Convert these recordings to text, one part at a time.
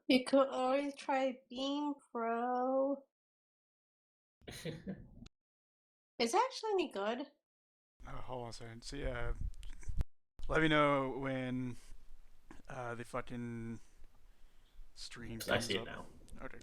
You could always try Beam Pro. Is it actually any good? Hold on a second. See, let me know when the fucking stream I comes see it up. now. Okay.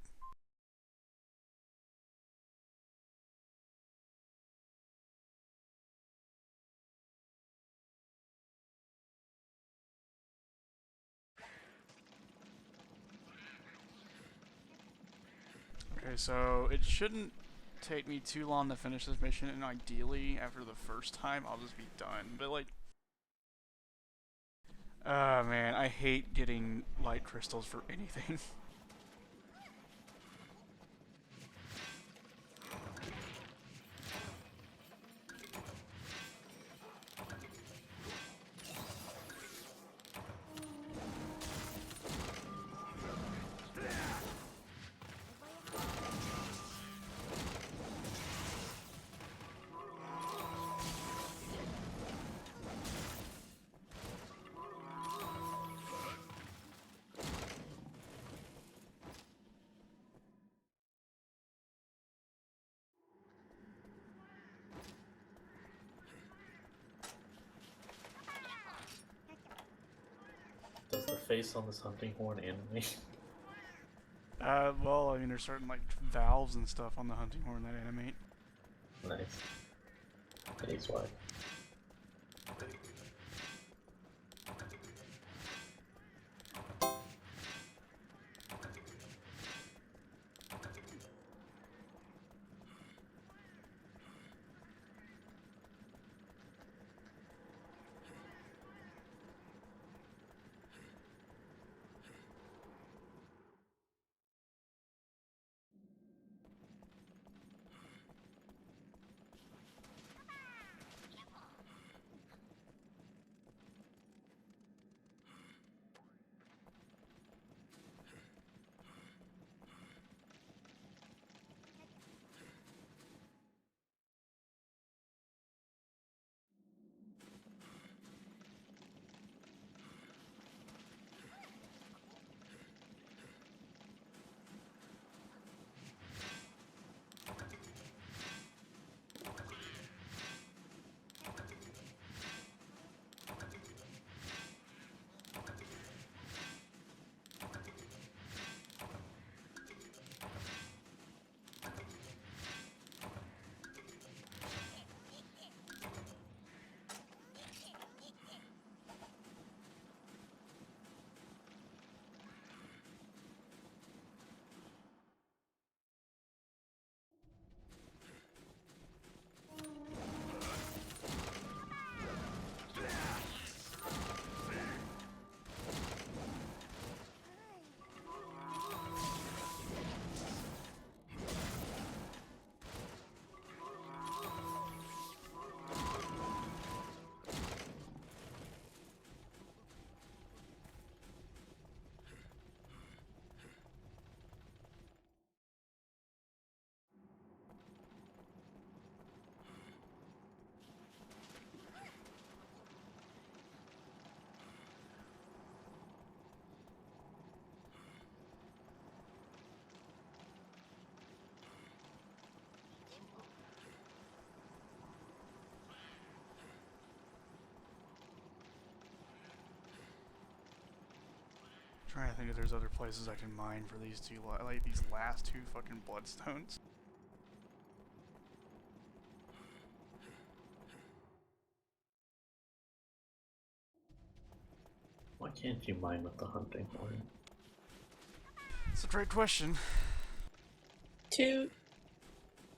Okay, so it shouldn't take me too long to finish this mission, and ideally, after the first time, I'll just be done. But, like, man, I hate getting light crystals for anything. Does the face on this hunting horn animate? Well, I mean, there's certain, like, valves and stuff on the hunting horn that animate. Nice. He's wide. Trying to think if there's other places I can mine for these two, like these last two fucking bloodstones. Why can't you mine with the hunting horn? It's a great question. Two.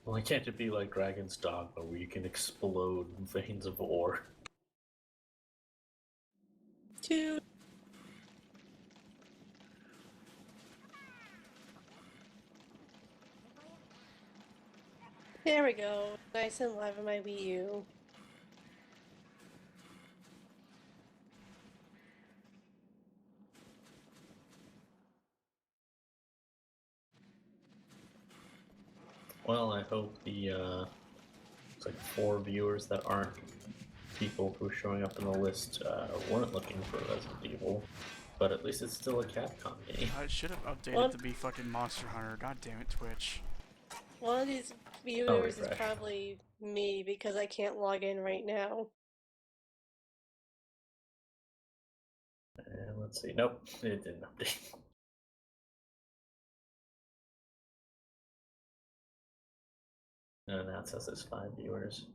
Why can't it be like Dragon's Dogma where you can explode veins of ore? Two. There we go. Nice and live on my Wii U. Well, I hope the it's like 4 viewers that aren't people who are showing up in the list weren't looking for Resident Evil, but at least it's still a Capcom game. I should have updated Well, to be fucking Monster Hunter. God damn it, Twitch. one of these viewers is probably me because I can't log in right now. And let's see. Nope, it didn't update. And now it says there's 5 viewers.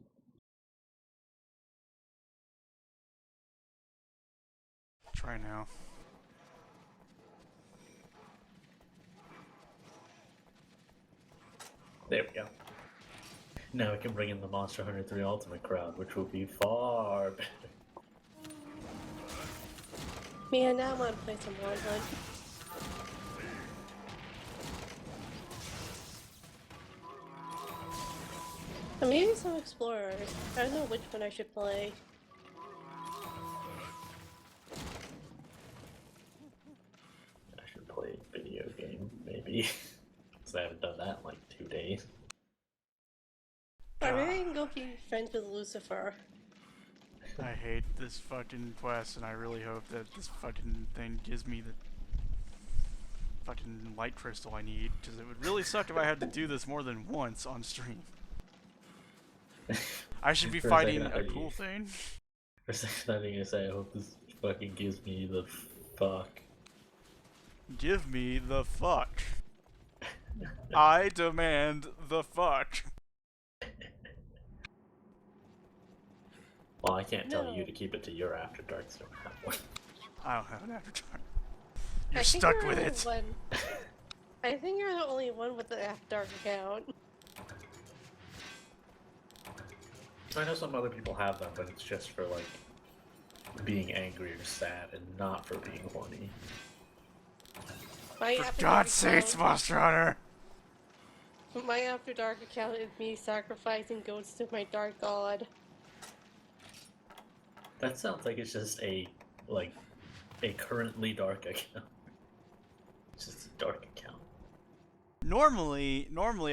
Try now. There we go. Now we can bring in the Monster Hunter 3 Ultimate crowd, which will be far better. Man, now I want to play some Wild Hunt. Or maybe some Explorers. I don't know which one I should play. I should play a video game, maybe. Because I haven't done that in like 2 days. Or maybe I can go be friends with Lucifer. I hate this fucking quest, and I really hope that this fucking thing gives me the fucking light crystal I need, because it would really suck if I had to do this more than once on stream. I should be fighting a cool thing. For a second, I was gonna say, I hope this fucking gives me the fuck. Give me the fuck. I demand the fuck. Well, I can't tell you to keep it to your After Dark, so I don't have one. I don't have an After Dark. You're stuck with it. I think you're the only one with the After Dark account. I know some other people have them, but it's just for like being angry or sad and not for being horny. For God's sakes, Monster Hunter! My After Dark account is me sacrificing goats to my dark god. That sounds like it's just a currently dark account. It's just a dark account. Normally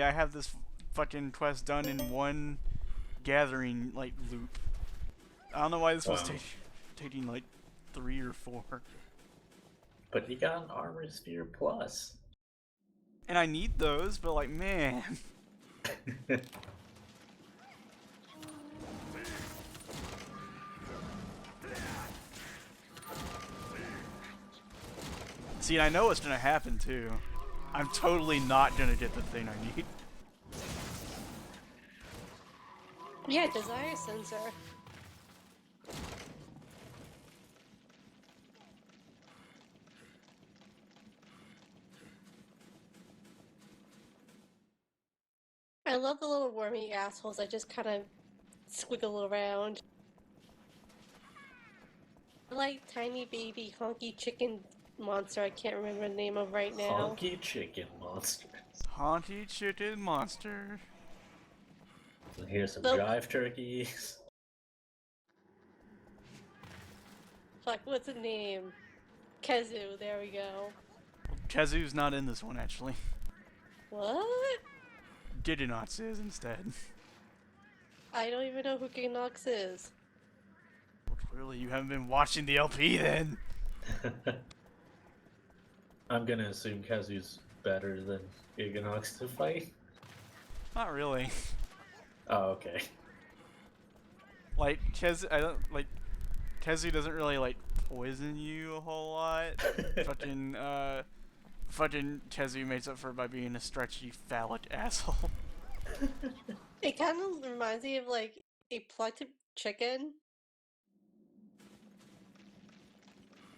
I have this fucking quest done in one gathering like loop. I don't know why this was taking like 3 or 4. But you got an Armor Sphere Plus. And I need those, but like, man. See, and I know what's gonna happen too. I'm totally not gonna get the thing I need. Yeah, desire sensor. I love the little wormy assholes that just kind of squiggle around. I like tiny baby honky chicken monster I can't remember the name of right now. Honky chicken monster. Honky chicken monster. And here's some jive turkeys. Fuck, what's the name? Kezu, there we go. Kezu's not in this one, actually. What? Gideonox is instead. I don't even know who Ginox is. Well, clearly you haven't been watching the LP then. I'm gonna assume Kazu's better than Giganox to fight. Not really. Oh, okay. Like, Kezu doesn't really, like, poison you a whole lot. Fucking Kezu makes up for it by being a stretchy, phallic asshole. It kind of reminds me of, like, a plucked chicken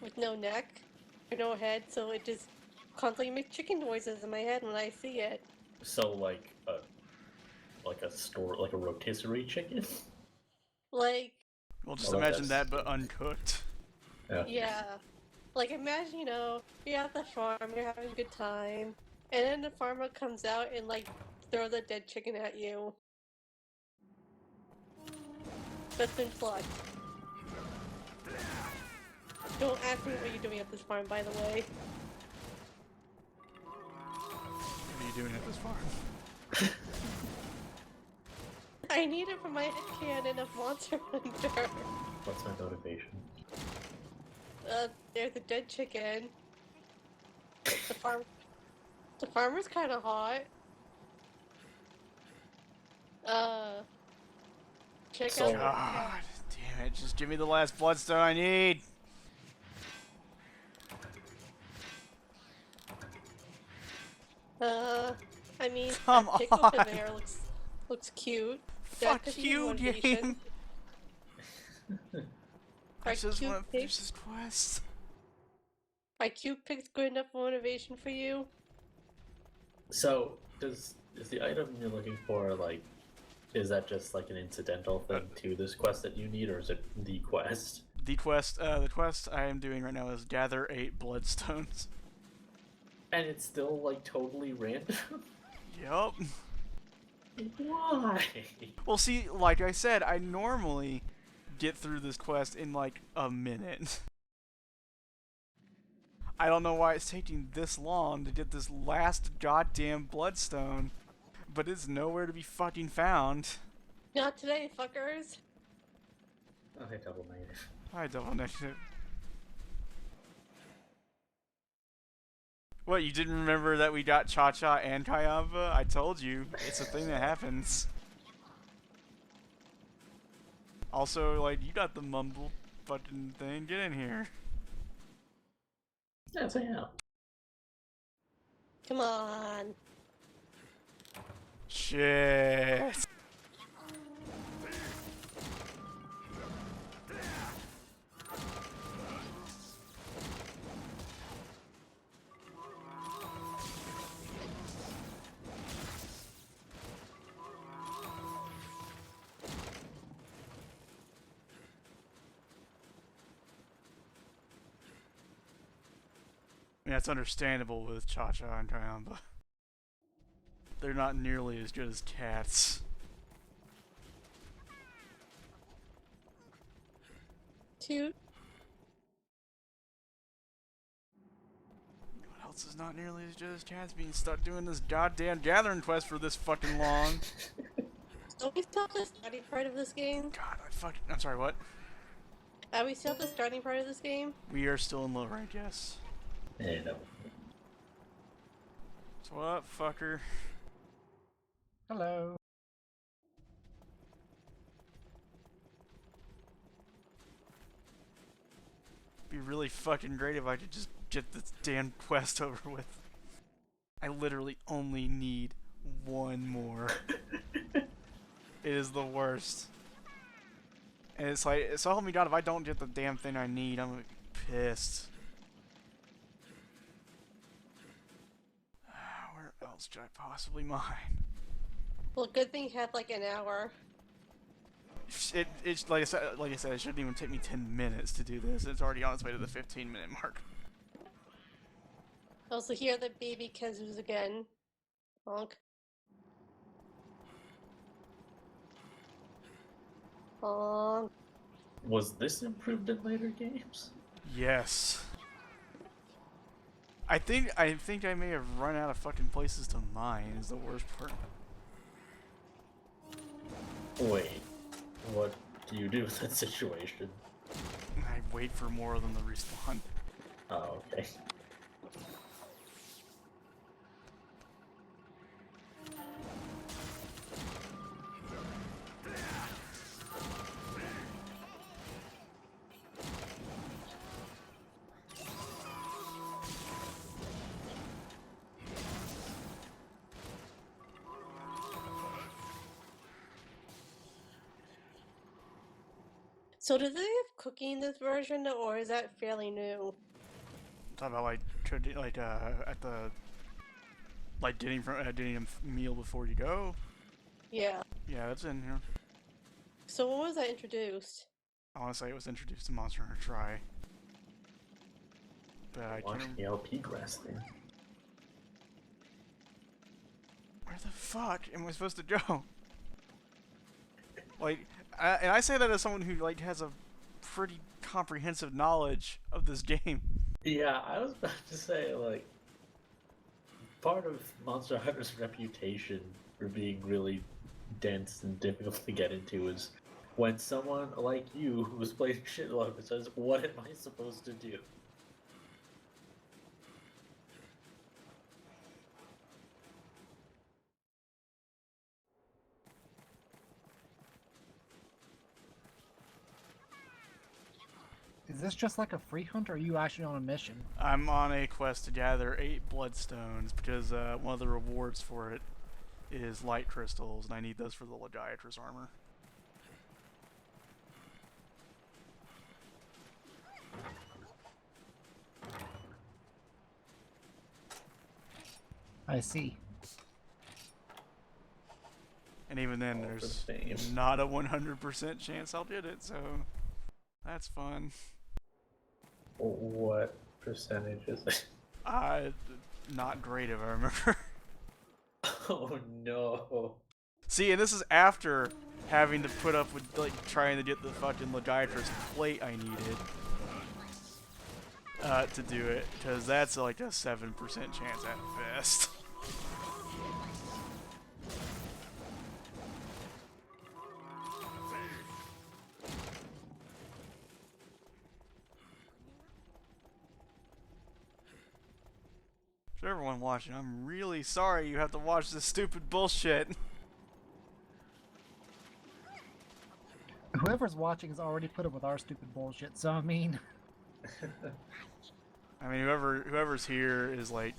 with no neck or no head, so it just constantly makes chicken noises in my head when I see it. So, like a rotisserie chicken? Like... Well, just imagine that, but uncooked. Yeah. Like, imagine, you know, you're at the farm, you're having a good time, and then the farmer comes out and, like, throws a dead chicken at you. That's been plucked. Don't ask me what you're doing at this farm, by the way. What are you doing at this farm? I need it for my headcanon of Monster Hunter. What's my motivation? There's the dead chicken. The farmer's kind of hot. Check So- out. God damn it! Just give me the last bloodstone I need. I mean, Come that pickle on. in there looks cute. That Fuck could be you, motivation. game. I Are just cute want to finish pigs? this quest. Are cute pigs good enough motivation for you? So, is the item you're looking for, like, is that just like an incidental thing to this quest that you need, or is it the quest? The quest I am doing right now is gather 8 bloodstones. And it's still, like, totally random? Yup. Why? Well, see, like I said, I normally get through this quest in like a minute. I don't know why it's taking this long to get this last goddamn bloodstone, but it's nowhere to be fucking found. Not today, fuckers. Okay, double negative. I don't know. What, you didn't remember that we got Cha-Cha and Kayamba? I told you, it's a thing that happens. Also, like, you got the mumble fucking thing, get in here. Yes, I am. Come on. Shit. I mean, that's understandable with Cha-Cha and Kayamba. They're not nearly as good as cats. Toot. What else is not nearly as good as cats? Being stuck doing this goddamn gathering quest for this fucking long. Are we still at the starting part of this game? God, I'm sorry, what? Are we still at the starting part of this game? We are still in low rank, yes. Hey, no. So what up, fucker? Hello. Be really fucking great if I could just get this damn quest over with. I literally only need one more. It is the worst. And it's like, so help me God, if I don't get the damn thing I need, I'm gonna be pissed. Where else could I possibly mine? Well, good thing you had like an hour. It's like I said, it shouldn't even take me 10 minutes to do this. It's already on its way to the 15-minute mark. Also, hear the baby kazoos again. Honk. Honk. Was this improved in later games? Yes. I think I may have run out of fucking places to mine is the worst part. Wait, what do you do with that situation? I wait for more of them to respawn. Oh, okay. So, do they have cooking in this version, or is that fairly new? Talk about like at the getting a meal before you go. Yeah. Yeah, that's in here. So, when was that introduced? I want to say it was introduced to Monster Hunter Tri. But I Watch can't. the LP grass thing. Where the fuck am I supposed to go? Like, and I say that as someone who like has a pretty comprehensive knowledge of this game. Yeah, I was about to say, like, part of Monster Hunter's reputation for being really dense and difficult to get into is when someone like you who's played shit a lot of it says, "What am I supposed to do?" Is this just like a free hunt, or are you actually on a mission? I'm on a quest to gather 8 bloodstones because one of the rewards for it is light crystals, and I need those for the Lagiacrus armor. I see. And even then, All for there's fame. not a 100% chance I'll get it, so that's fun. What percentage is it? Not great if I remember. Oh no. See, and this is after having to put up with, like, trying to get the fucking Lagiacrus plate I needed to do it, because that's like a 7% chance at best. For everyone watching, I'm really sorry you have to watch this stupid bullshit. Whoever's watching has already put up with our stupid bullshit, so I mean... I mean, whoever's here is like,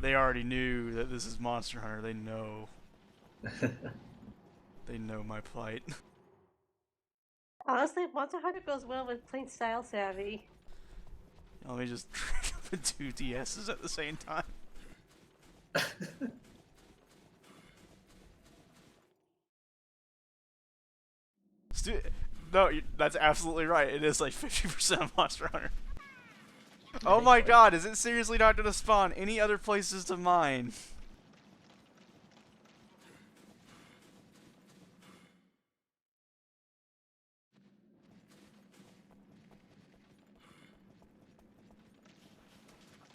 they already knew that this is Monster Hunter. They know. They know my plight. Honestly, Monster Hunter goes well with playing Style Savvy. Let me just drink up in 2 DSs at the same time. No, that's absolutely right. It is like 50% of Monster Hunter. Oh my god, is it seriously not gonna spawn any other places to mine?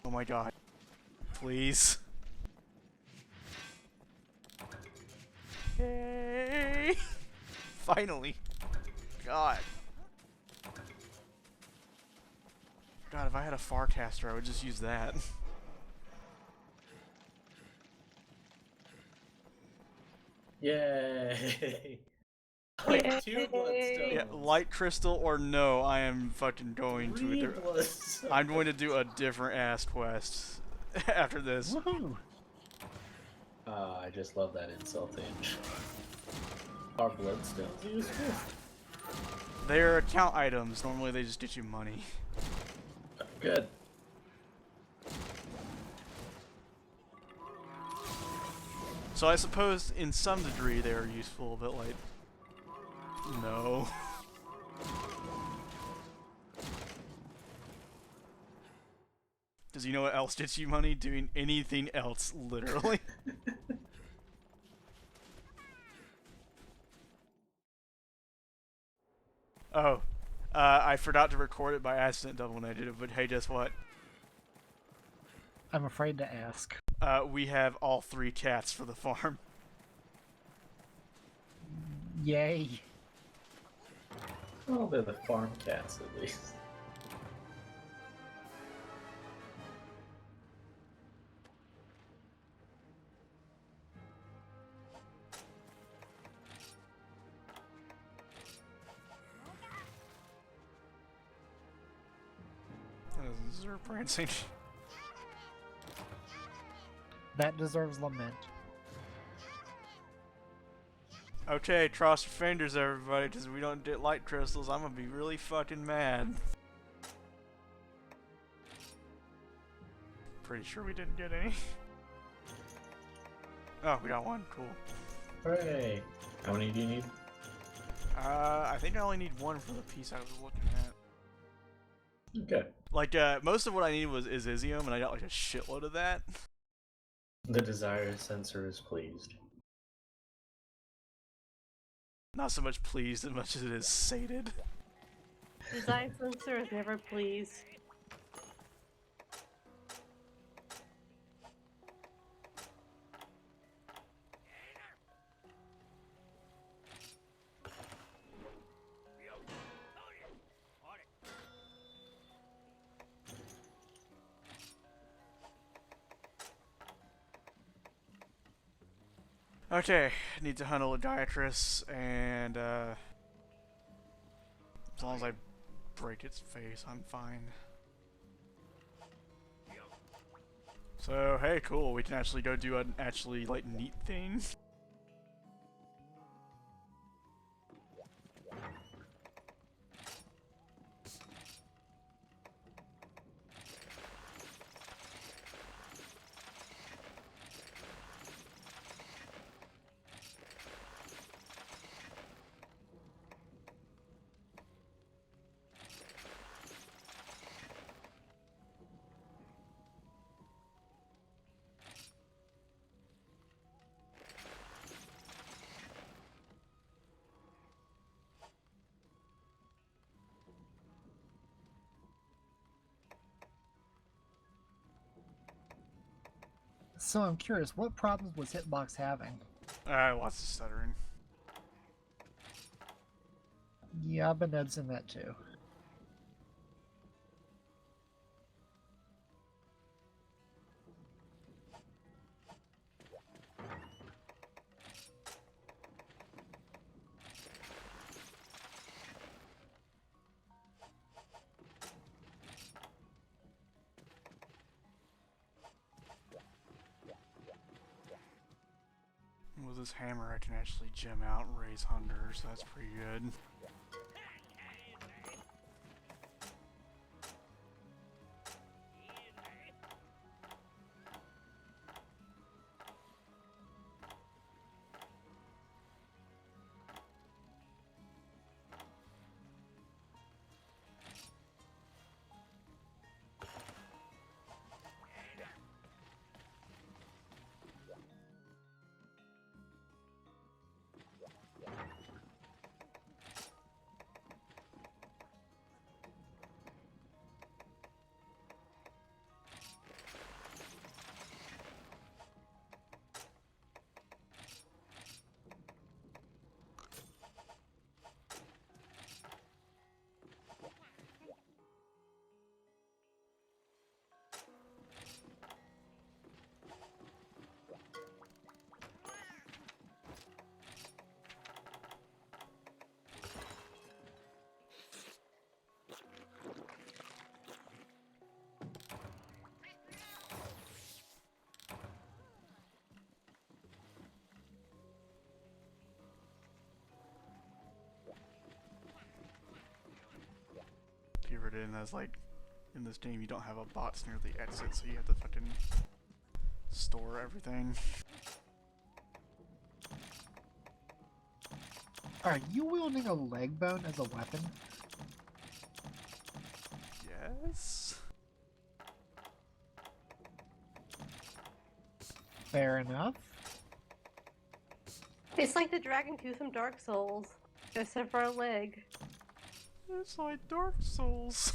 Oh my god. Please. Yay! Finally. God. God, if I had a Farcaster, I would just use that. Yay! Like 2 bloodstones. Yeah, light crystal or no, I am fucking going 3 to bloodstones. I'm going to do a different ass quest after this. Woohoo! I just love that insult inch. Are bloodstones useful? They're account items. Normally they just get you money. Good. So I suppose in some degree they are useful, but like, no. Does you know what else gets you money? Doing anything else, literally. Oh, I forgot to record it by accident when I did it, but hey, guess what? I'm afraid to ask. We have all 3 cats for the farm. Yay. Well, they're the farm cats at least. Zero prancing. That deserves lament. Okay, cross your fingers, everybody, because we don't get light crystals. I'm gonna be really fucking mad. Pretty sure we didn't get any. Oh, we got one. Cool. Hooray! How many do you need? I think I only need 1 for the piece I was looking at. Okay. Like, most of what I needed is Izium, and I got like a shitload of that. The desire sensor is pleased. Not so much pleased as much as it is sated. Design sensor is never pleased. Okay, need to hunt a Lagiacrus, and as long as I break its face, I'm fine. So, hey, cool, we can actually go do an actually, like, neat thing. So I'm curious, what problems was Hitbox having? Lots of stuttering. Yeah, I've been noticing that too. With this hammer, I can actually gem out and raise hunger, so that's pretty good. Keep it in as, like, in this game you don't have a bots near the exit, so you have to fucking store everything. Are you wielding a leg bone as a weapon? Yes? Fair enough. It's like the dragon tooth from Dark Souls, except for a leg. It's like Dark Souls.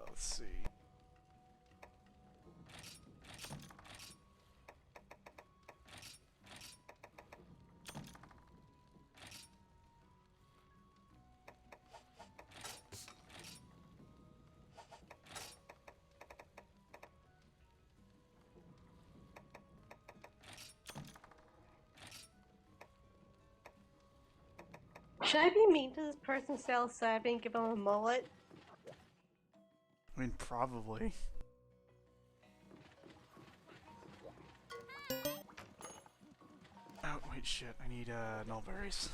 Let's see. Should I be mean to this person still outside and give him a mullet? I mean, probably. Oh, wait, shit. I need, nullberries.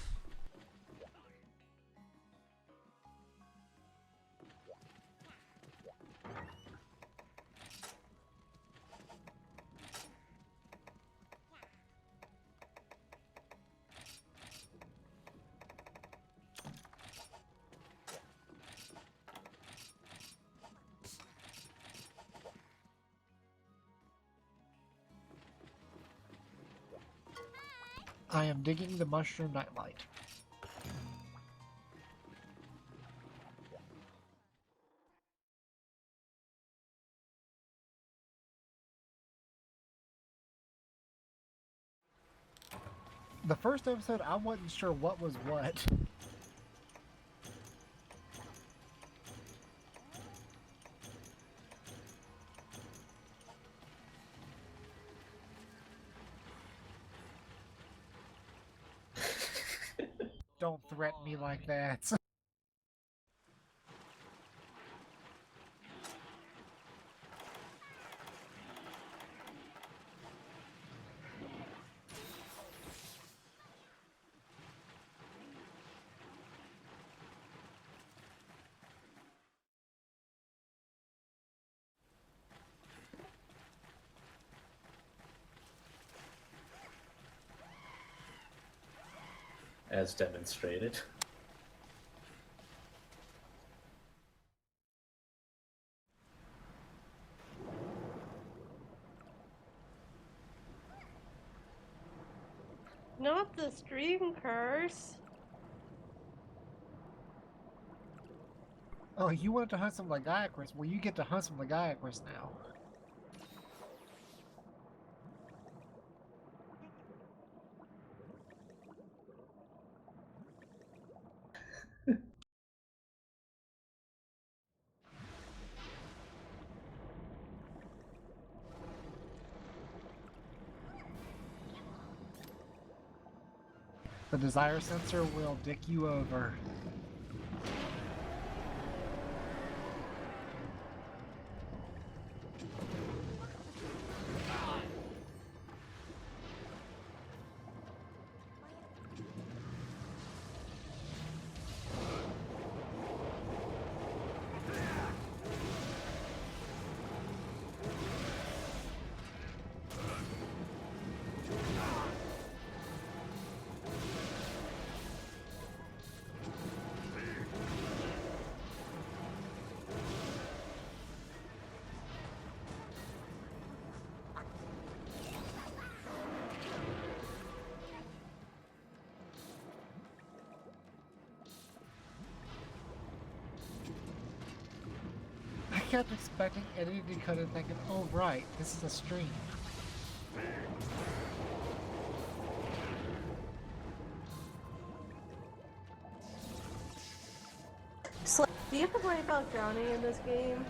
I am digging the mushroom nightlight. The first episode, I wasn't sure what was what. Don't threaten me like that. As demonstrated. Not the stream curse. Oh, you wanted to hunt some Lagiacrus? Well, you get to hunt some Lagiacrus now. The desire sensor will dick you over. I kept expecting Eddie to cut it thinking, oh right, this is a stream. So, do you have to worry about drowning in this game?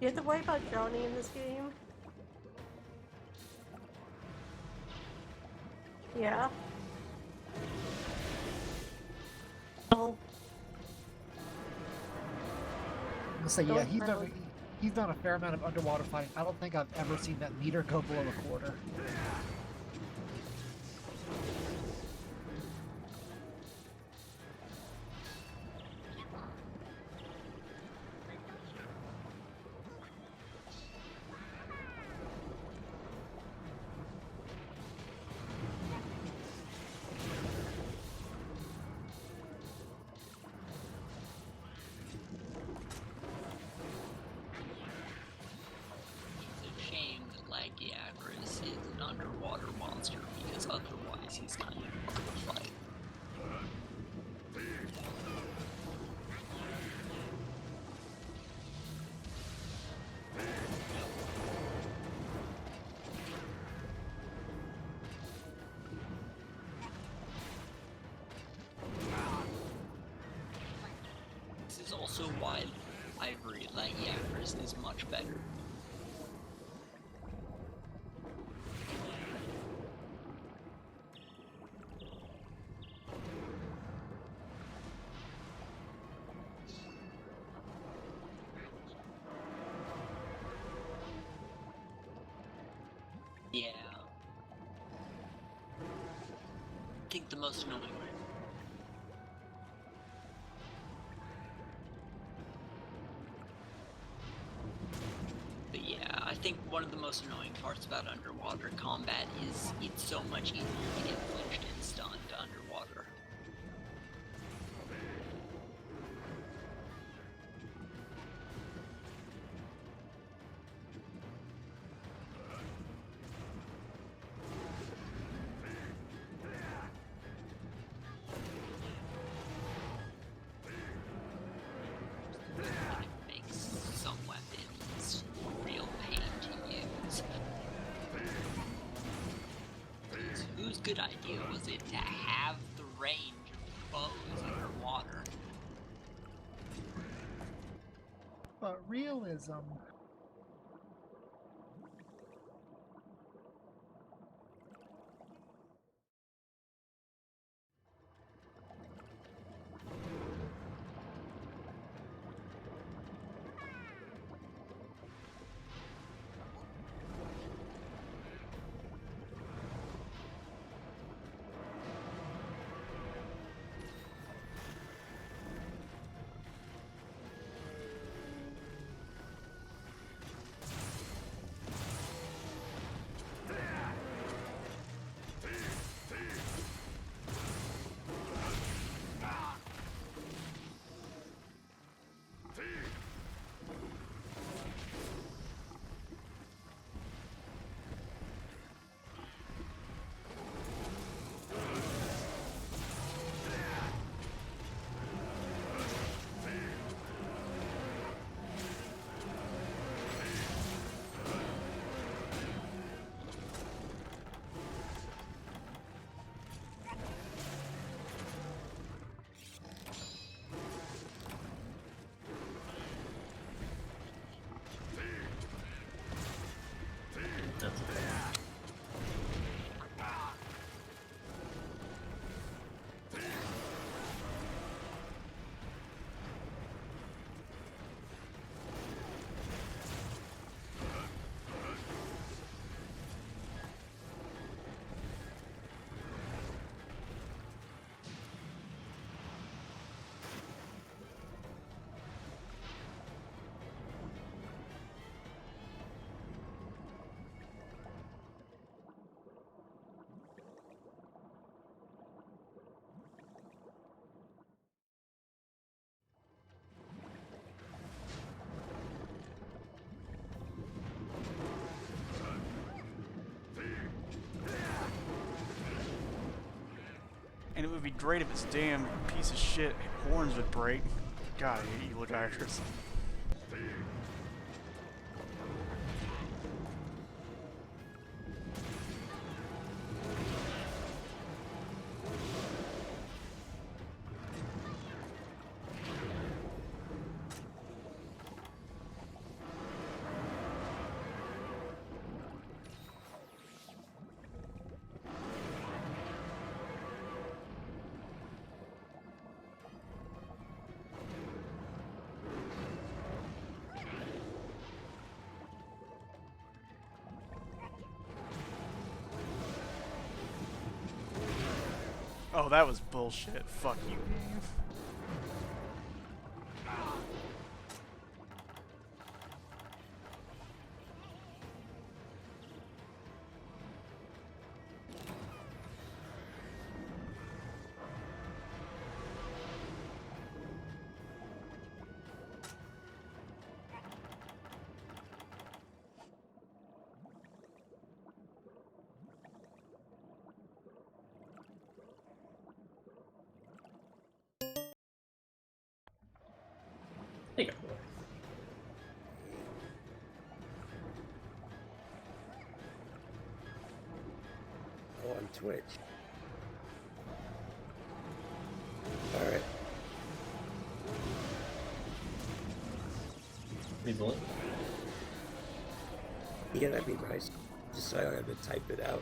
You have to worry about drowning in this game? Yeah. Oh, So yeah, Don't he's done a fair amount of underwater fighting. I don't think I've ever seen that meter go below a quarter. It's a shame that Lagiacrus is an underwater monster because otherwise he's kind of fun to fight. This is also why Ivory Lagiacrus is much better. Yeah. I think the most annoying But yeah, I think one of the most annoying parts about underwater combat is it's so much easier to get flinched and stunned underwater. It makes some weapons a real pain to use. Whose good idea was it to have the range of bows underwater? But realism. That's okay. And it would be great if its damn piece of shit horns would break. God, I hate you, Lagiacrus. Oh, that was bullshit. Fuck you, game. There you go. Oh, on Twitch. Alright. Read the link. Yeah, that'd be nice. Just so I don't have to type it out.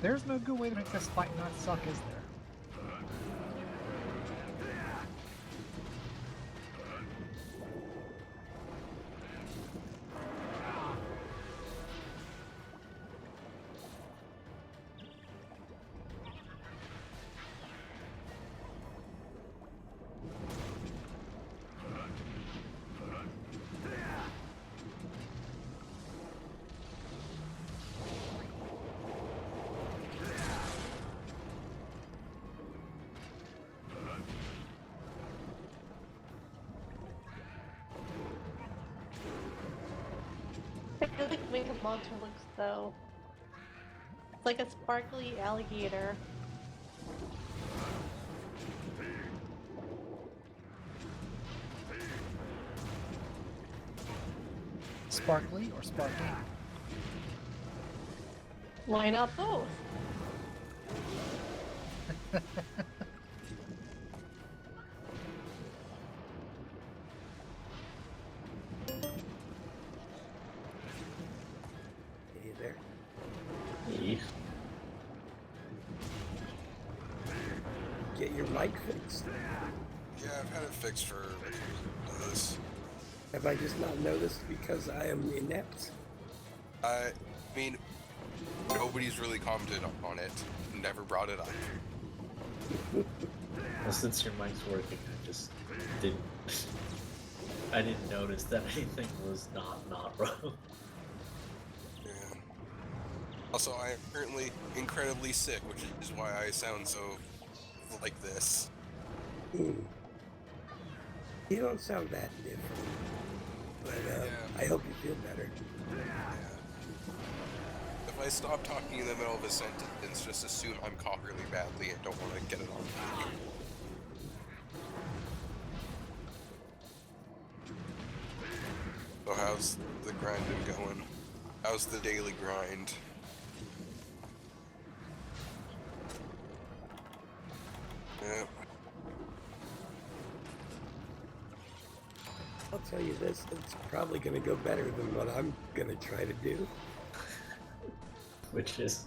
There's no good way to make this fight not suck, is there? I feel like the way the monster looks though. It's like a sparkly alligator. Sparkly or sparkly? Why not both? Hey there. Hey. Get your mic fixed. Yeah, I've had it fixed for this. Have I just not noticed because I am inept? I mean, nobody's really commented on it. Never brought it up. Well, since your mic's working, I just didn't. I didn't notice that anything was not wrong. Yeah. Also, I am currently incredibly sick, which is why I sound so like this. You don't sound that different. But Yeah. I hope you feel better. Yeah. If I stop talking in the middle of a sentence, just assume I'm coughing really badly and don't want to get it on video. So how's the grind been going? How's the daily grind? Yeah. I'll tell you this, it's probably going to go better than what I'm going to try to do. Which is,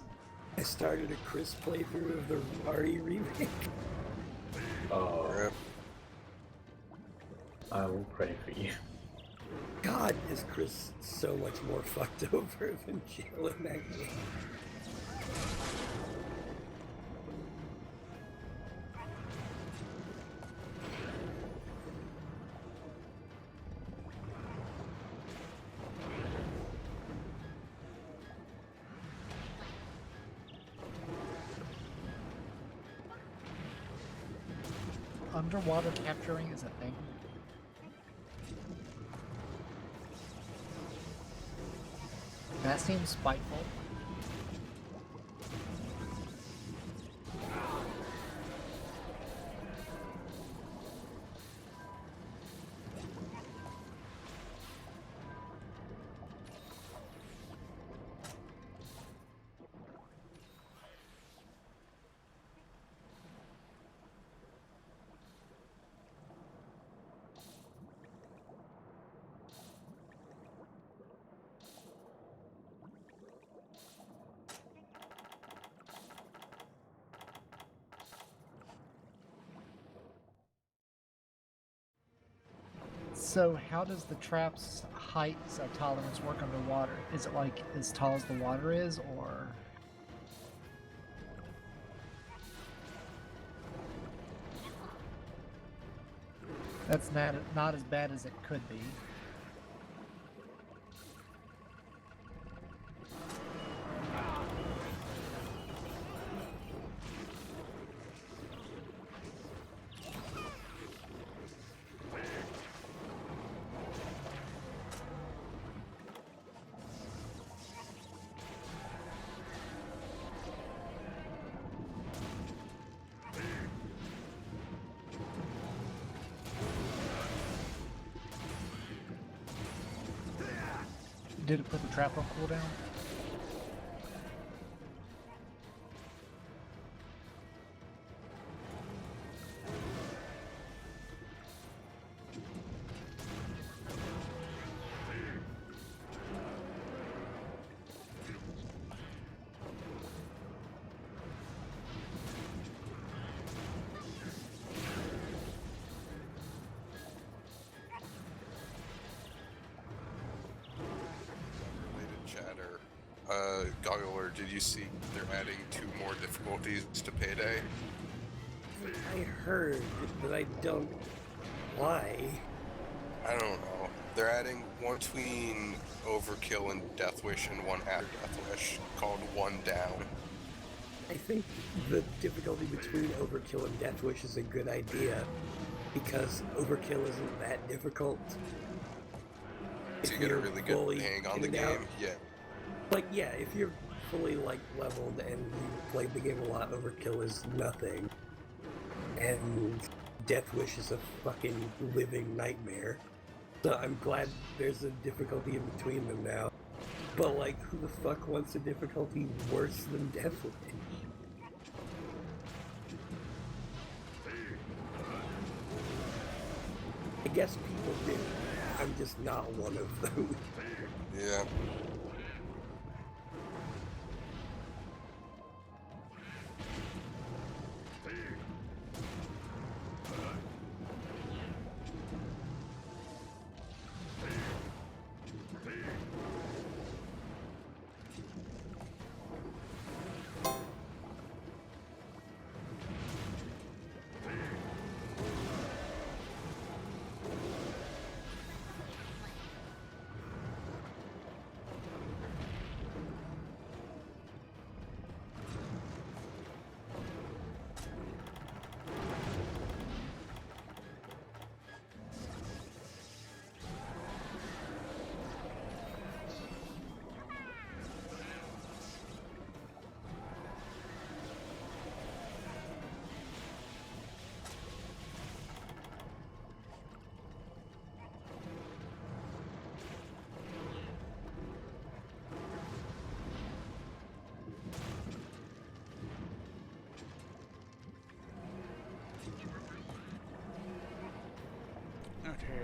I started a Chris playthrough of the RE remake. oh, Yeah. I will pray for you. God, is Chris so much more fucked over than Jill in that game. Underwater capturing is a thing. That seems spiteful. So how does the trap's height tolerance work underwater? Is it like as tall as the water is, or? That's not as bad as it could be. Did it put the trap on cooldown? Chatter. Goggler, did you see they're adding 2 more difficulties to Payday? I heard, but I don't. Why? I don't know. They're adding one between Overkill and Deathwish and one after Deathwish called One Down. I think the difficulty between Overkill and Deathwish is a good idea, because Overkill isn't that difficult. To get a really good hang on the game, yeah. Like, yeah, if you're fully, like, leveled and you played the game a lot, Overkill is nothing. And Deathwish is a fucking living nightmare. So I'm glad there's a difficulty in between them now. But, like, who the fuck wants a difficulty worse than Deathwish? I guess people do. I'm just not one of them. Yeah.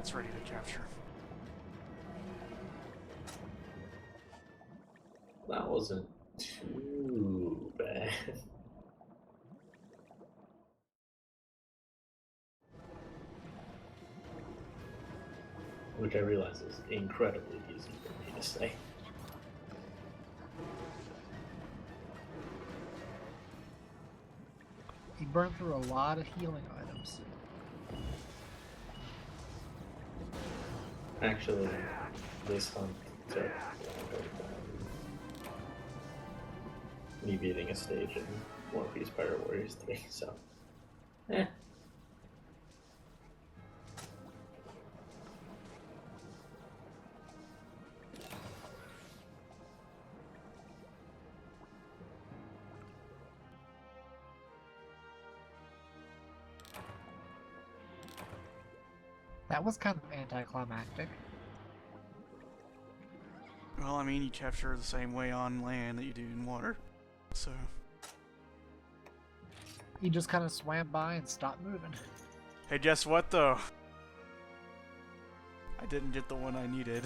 it's ready to capture. That wasn't too bad. Which I realize is incredibly easy for me to say. He burned through a lot of healing items. Actually, this hunt took me beating a stage in One Piece Pirate Warriors 3, so That was kind of anticlimactic. Well, I mean, you capture the same way on land that you do in water, so... He just kind of swam by and stopped moving. Hey, guess what, though? I didn't get the one I needed.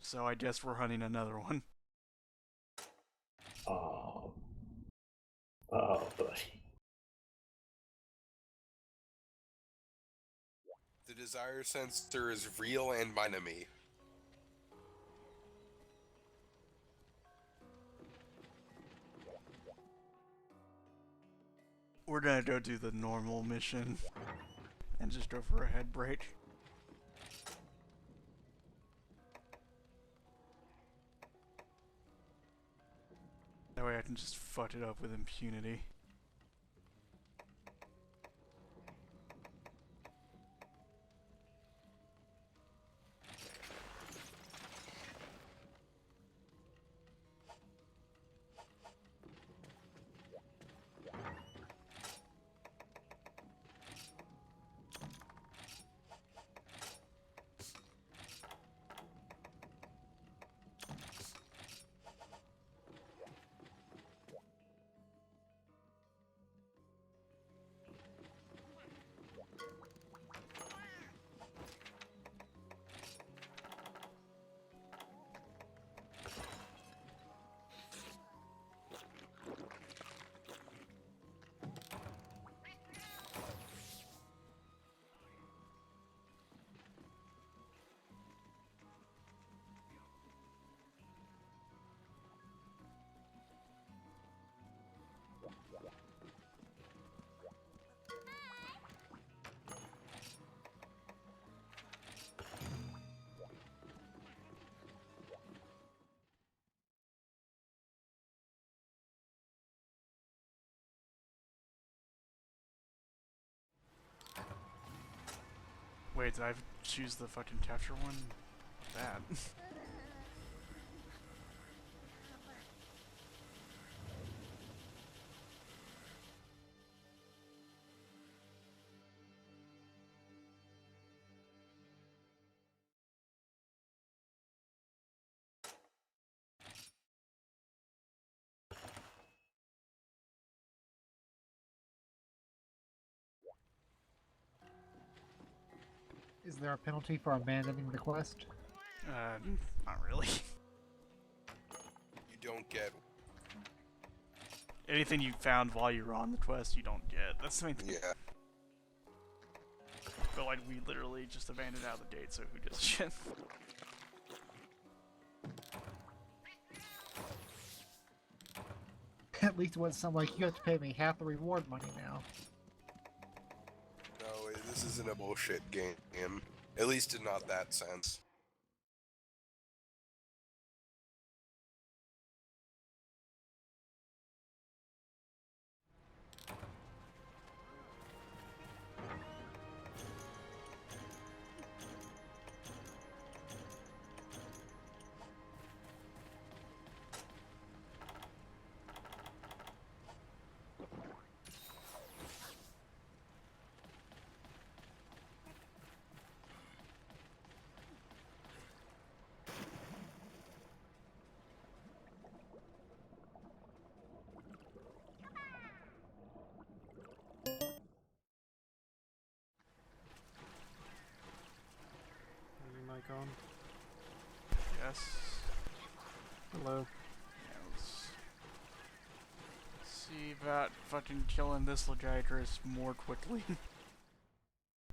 So I guess we're hunting another one. oh boy. The desire sensor is real and mine me. We're gonna go do the normal mission and just go for a head break. That way I can just fuck it up with impunity. Wait, did I choose the fucking capture one? Bad. Is there a penalty for abandoning the quest? Not really. You don't get. Anything you found while you were on the quest, you don't get. That's the main thing. Yeah. But like, we literally just abandoned out of the gate, so who gives a shit? At least it wasn't something like, you have to pay me half the reward money now. No, this isn't a bullshit game. At least in not that sense. gone? Yes. Hello. Yeah, let's see about fucking killing this Lagiacrus more quickly.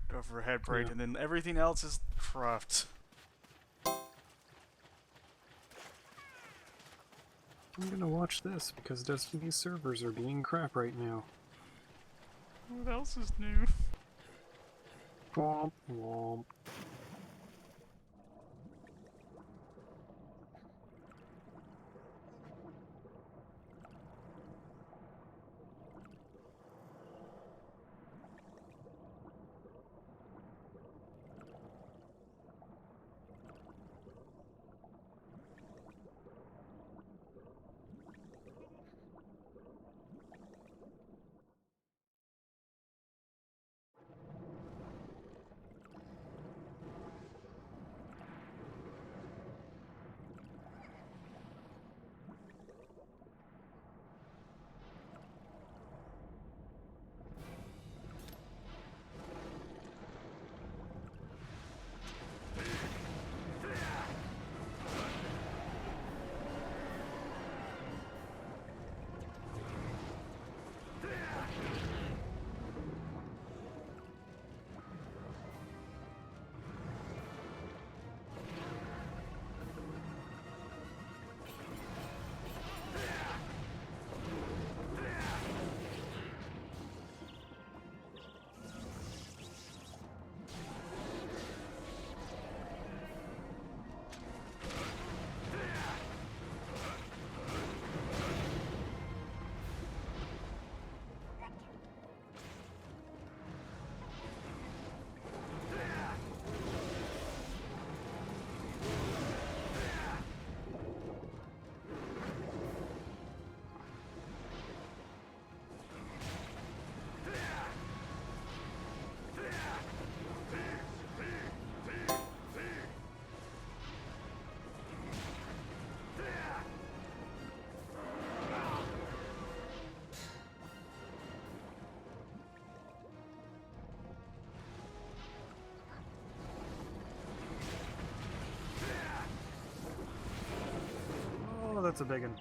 Go for a head braid, Yeah. and then everything else is craft. I'm gonna watch this because Destiny's servers are being crap right now. What else is new? Womp womp. Oh, that's a big one.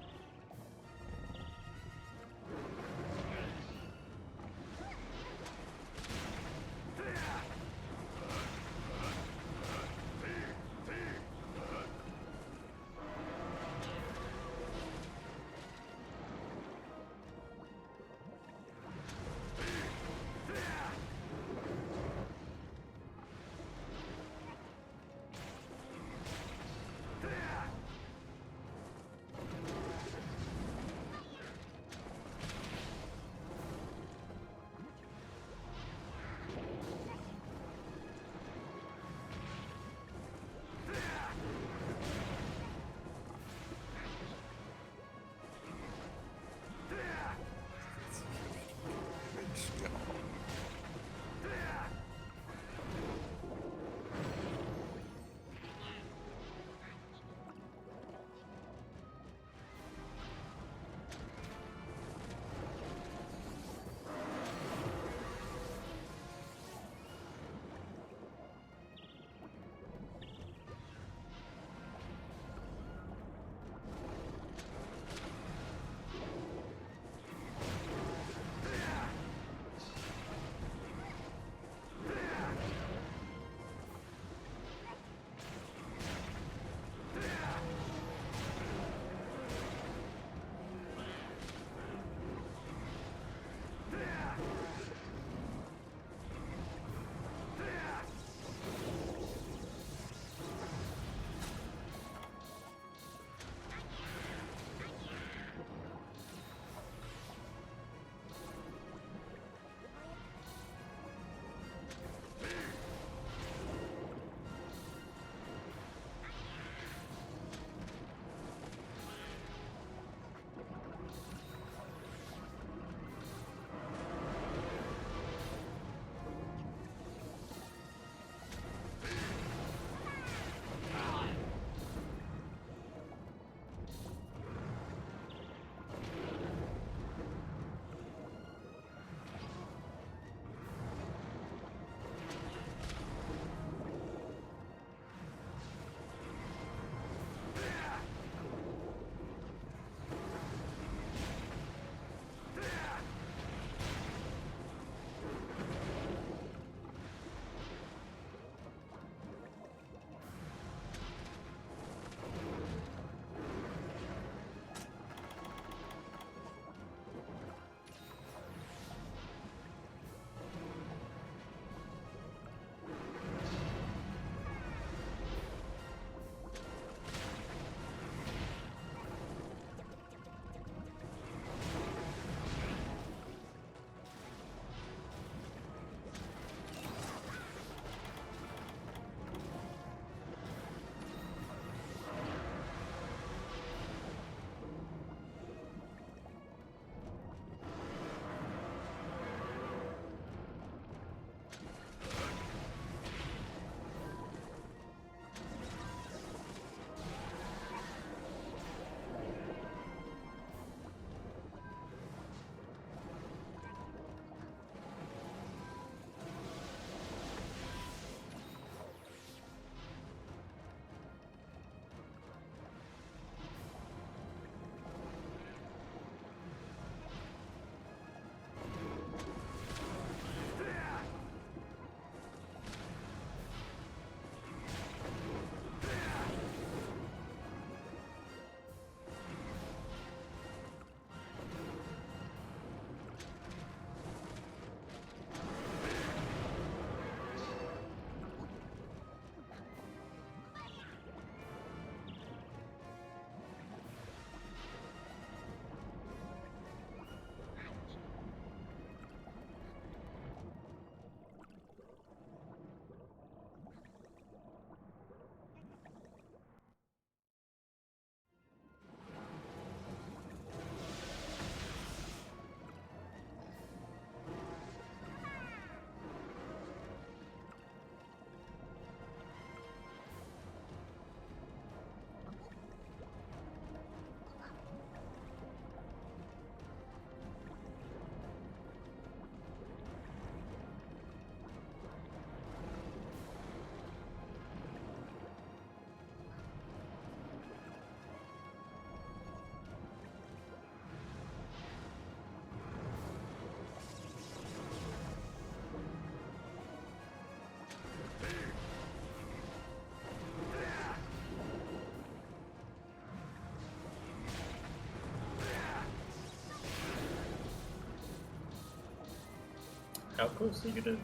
How close are you to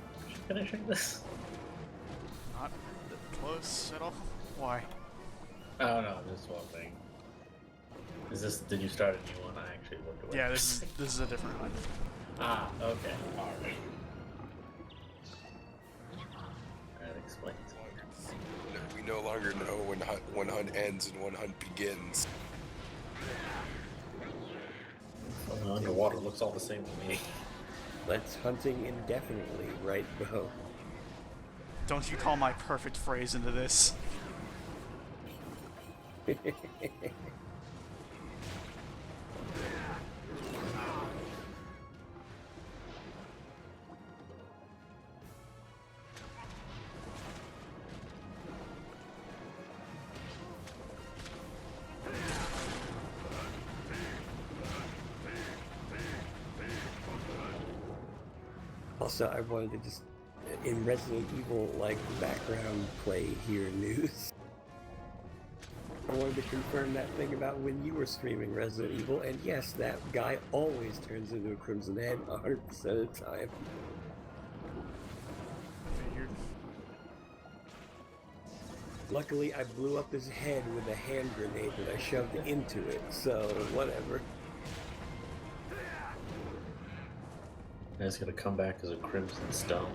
finishing this? Not close at all. Why? Oh no, just one thing. Is this? Did you start a new one? I actually looked away. Yeah, this is a different one. Ah, okay. Alright. That explains. We no longer know when one hunt ends and one hunt begins. Well, underwater looks all the same to me. Let's hunting indefinitely, right, Bo? Don't you call my perfect phrase into this. Also, I wanted to just, in Resident Evil, like, background play here news. I wanted to confirm that thing about when you were streaming Resident Evil, and yes, that guy always turns into a Crimson Head 100% of the time. Figured. Luckily, I blew up his head with a hand grenade that I shoved into it, so whatever. It's gonna come back as a crimson stone.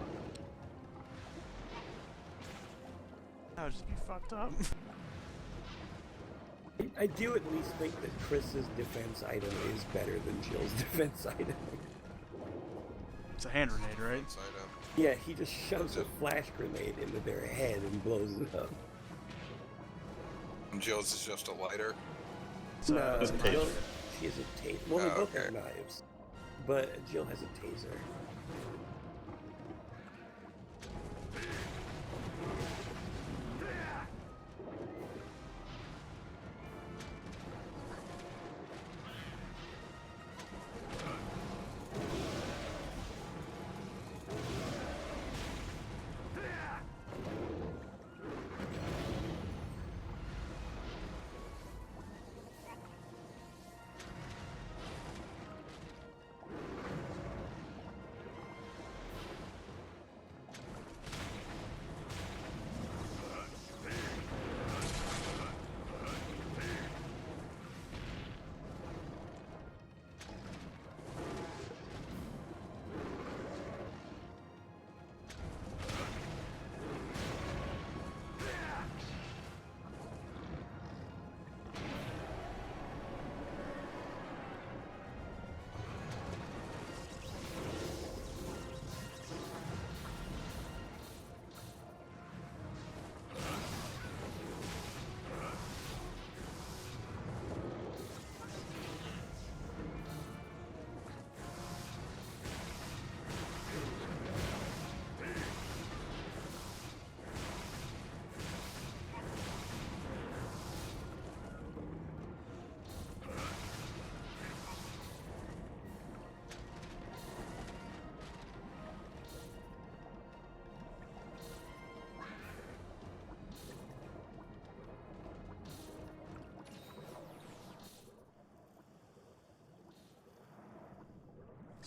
That would just be fucked up. I do at least think that Chris's defense item is better than Jill's defense item. It's a hand grenade, right? Inside out. Yeah, he just shoves a flash grenade into their head and blows it up. And Jill's is just a lighter. So, No, It's a Jill, taser. she has a taser. Well, they Oh, both okay. have knives, but Jill has a taser.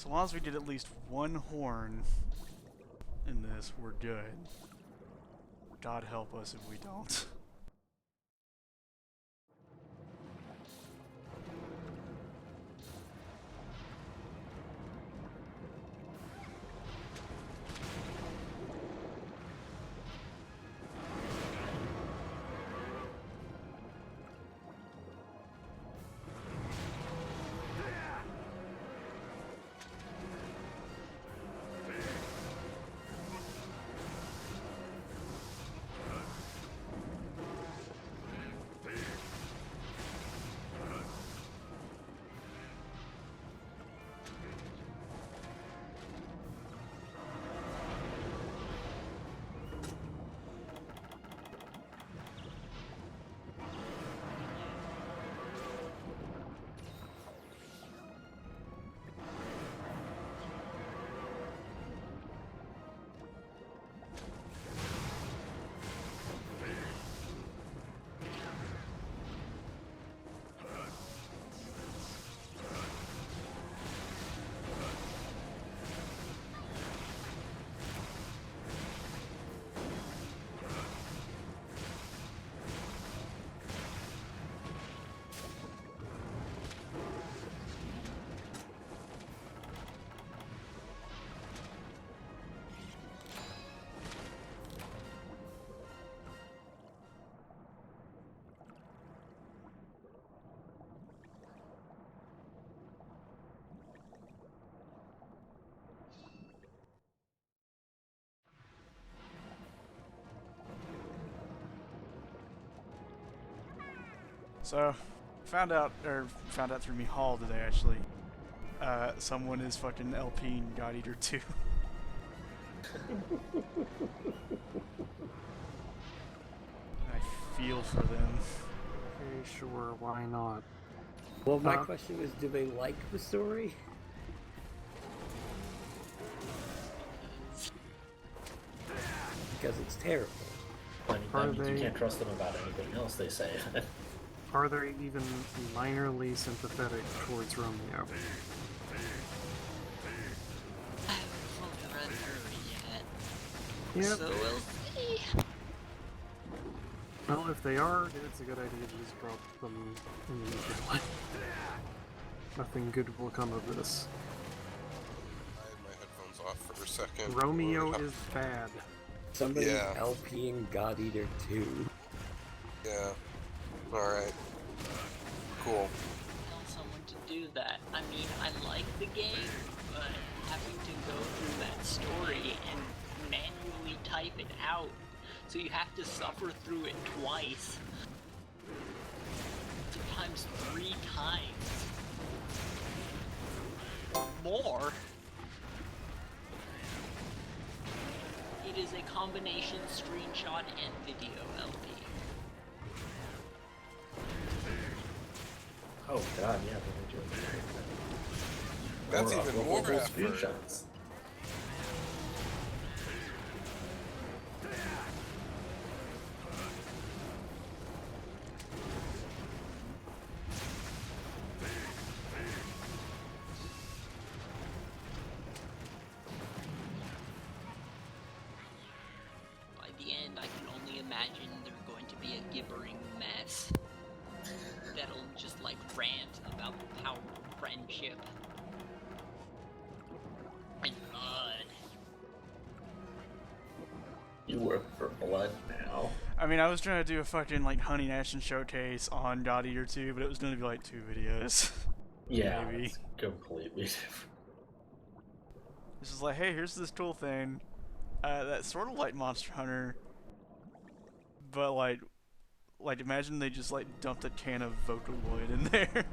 so long as we get at least one horn in this, we're good. God help us if we don't. So, found out through me Hall today actually. Someone is fucking LPing God Eater 2. I feel for them. Okay, sure, why not? Well, my question is, do they like the story? Because it's terrible. I mean, that means you can't trust them about anything else they say. Are they even minorly sympathetic towards Romeo? I haven't fully read through it yet. Yep. So we'll see. Well, if they are, then it's a good idea to just drop them immediately. Nothing good will come of this. I had my headphones off for a second. Romeo is bad. Somebody's Yeah. LPing God Eater 2. Yeah. Alright. Cool. Tell someone to do that. I mean, I like the game, but having to go through that story and manually type it out, so you have to suffer through it twice. Sometimes 3 times. Or more. It is a combination screenshot and video LP. Oh god, yeah, they do. That's even more uploadable effort. screenshots. By the end, I can only imagine they're going to be a gibbering mess. That'll just like rant about the power of friendship. And blood. You work for blood now. I mean, I was trying to do a fucking like hunting action showcase on God Eater 2, but it was gonna be like 2 videos. Yeah, Maybe. it's completely different. It's just like, hey, here's this cool thing that's sort of like Monster Hunter, but like imagine they just like dumped a can of Vocaloid in there.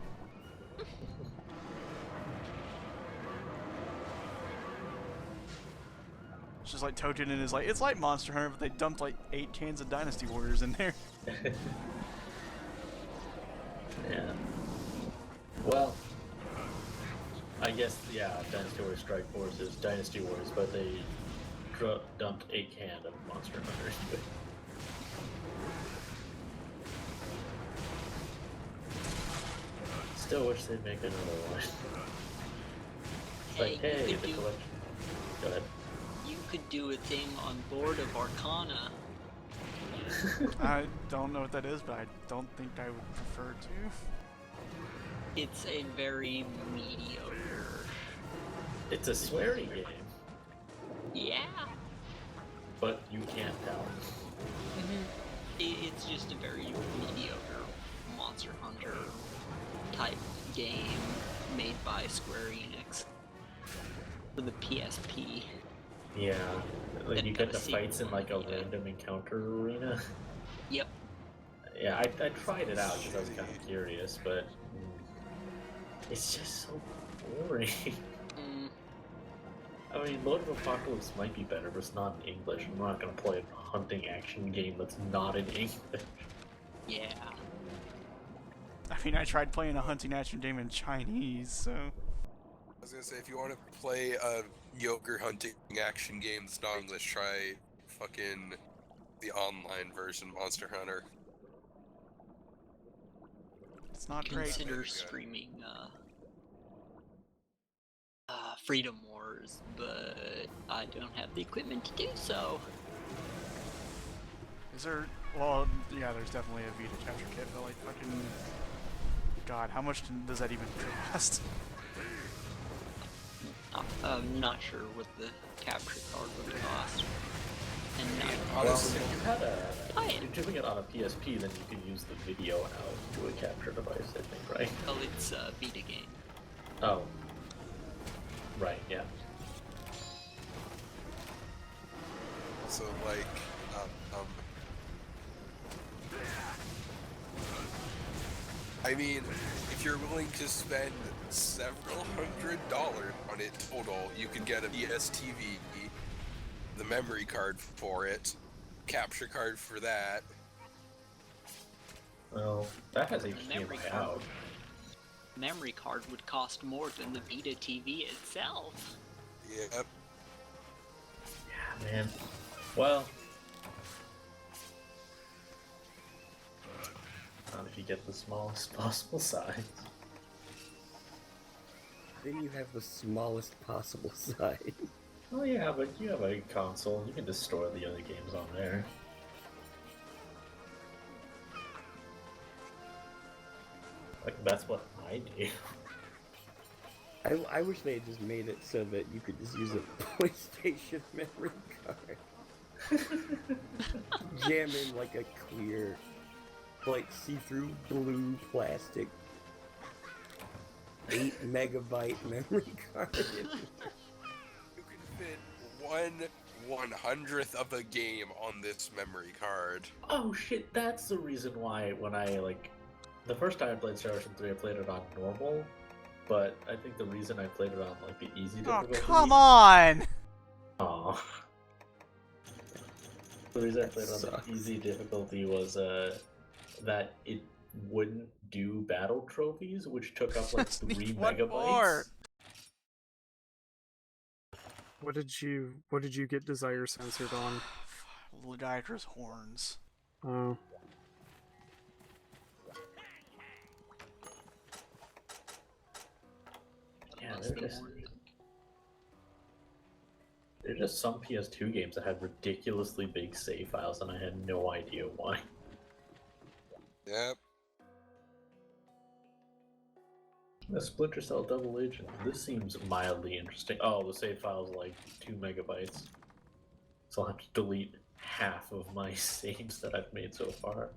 It's just like Token and is like, it's like Monster Hunter, but they dumped like 8 cans of Dynasty Warriors in there. Yeah. Well, I guess, yeah, Dynasty Warriors Strike Force is Dynasty Wars, but they dumped 8 cans of Monster Hunter into it. Still wish they'd make another one. It's like, Hey, hey, you the could do collection. Go ahead. you could do a thing on Board of Arcana. I don't know what that is, but I don't think I would prefer to. It's a very mediocre. It's a swearing game, Yeah. but you can't tell. It's just a very mediocre Monster Hunter type game made by Square Enix for the PSP. Yeah, like Then you gotta get the see fights in one, like a yeah. random encounter arena. Yep. Yeah, I tried it out because I was kind of curious, but it's just so boring. Mm, I mean, Lord of Apocalypse might be better, but it's not in English. I'm not gonna play a hunting action game that's not in English. yeah. I mean, I tried playing a hunting action game in Chinese, so. I was gonna say, if you want to play a yogurt hunting action game that's not English, try fucking the online version, Monster Hunter. It's not great. Consider streaming Freedom Wars, but I don't have the equipment to do so. Is there? Well, yeah, there's definitely a Vita capture kit, but like fucking. God, how much does that even cost? I'm not sure what the capture card would cost. And not Well, Honestly, if you had Buy it. if you're doing it on a PSP, then you can use the video out to a capture device, I think, right? well, it's a Vita game. Oh. Right, yeah. so like, I mean, if you're willing to spend several $100s on it total, you can get a PSTV, the memory card for it, capture card for that. Well, that has Memory HDMI card. out. Memory card would cost more than the Vita TV itself. Yep. Yeah, man. Well, not if you get the smallest possible size. Then you have the smallest possible size. Oh yeah, but you have a console. You can just store the other games on there. Like, that's what I do. I wish they had just made it so that you could just use a PlayStation memory card. Jam in like a clear, like see-through blue plastic 8 megabyte memory card. You can fit 1/100th of a game on this memory card. Oh shit, that's the reason why when I, like, the first time I played Star Ocean 3, I played it on normal, but I think the reason I played it on, like, the easy Oh, difficulty... come on! Aw. The reason I played it on the easy difficulty was, that it wouldn't do battle trophies, which took up, like, 3 What megabytes. more? What did you get Desire censored on? Lagiacrus horns. Oh. Yeah, there's just some PS2 games that had ridiculously big save files, and I had no idea why. Yep. The Splinter Cell Double Agent. This seems mildly interesting. Oh, the save file's like 2 megabytes. So I'll have to delete half of my saves that I've made so far.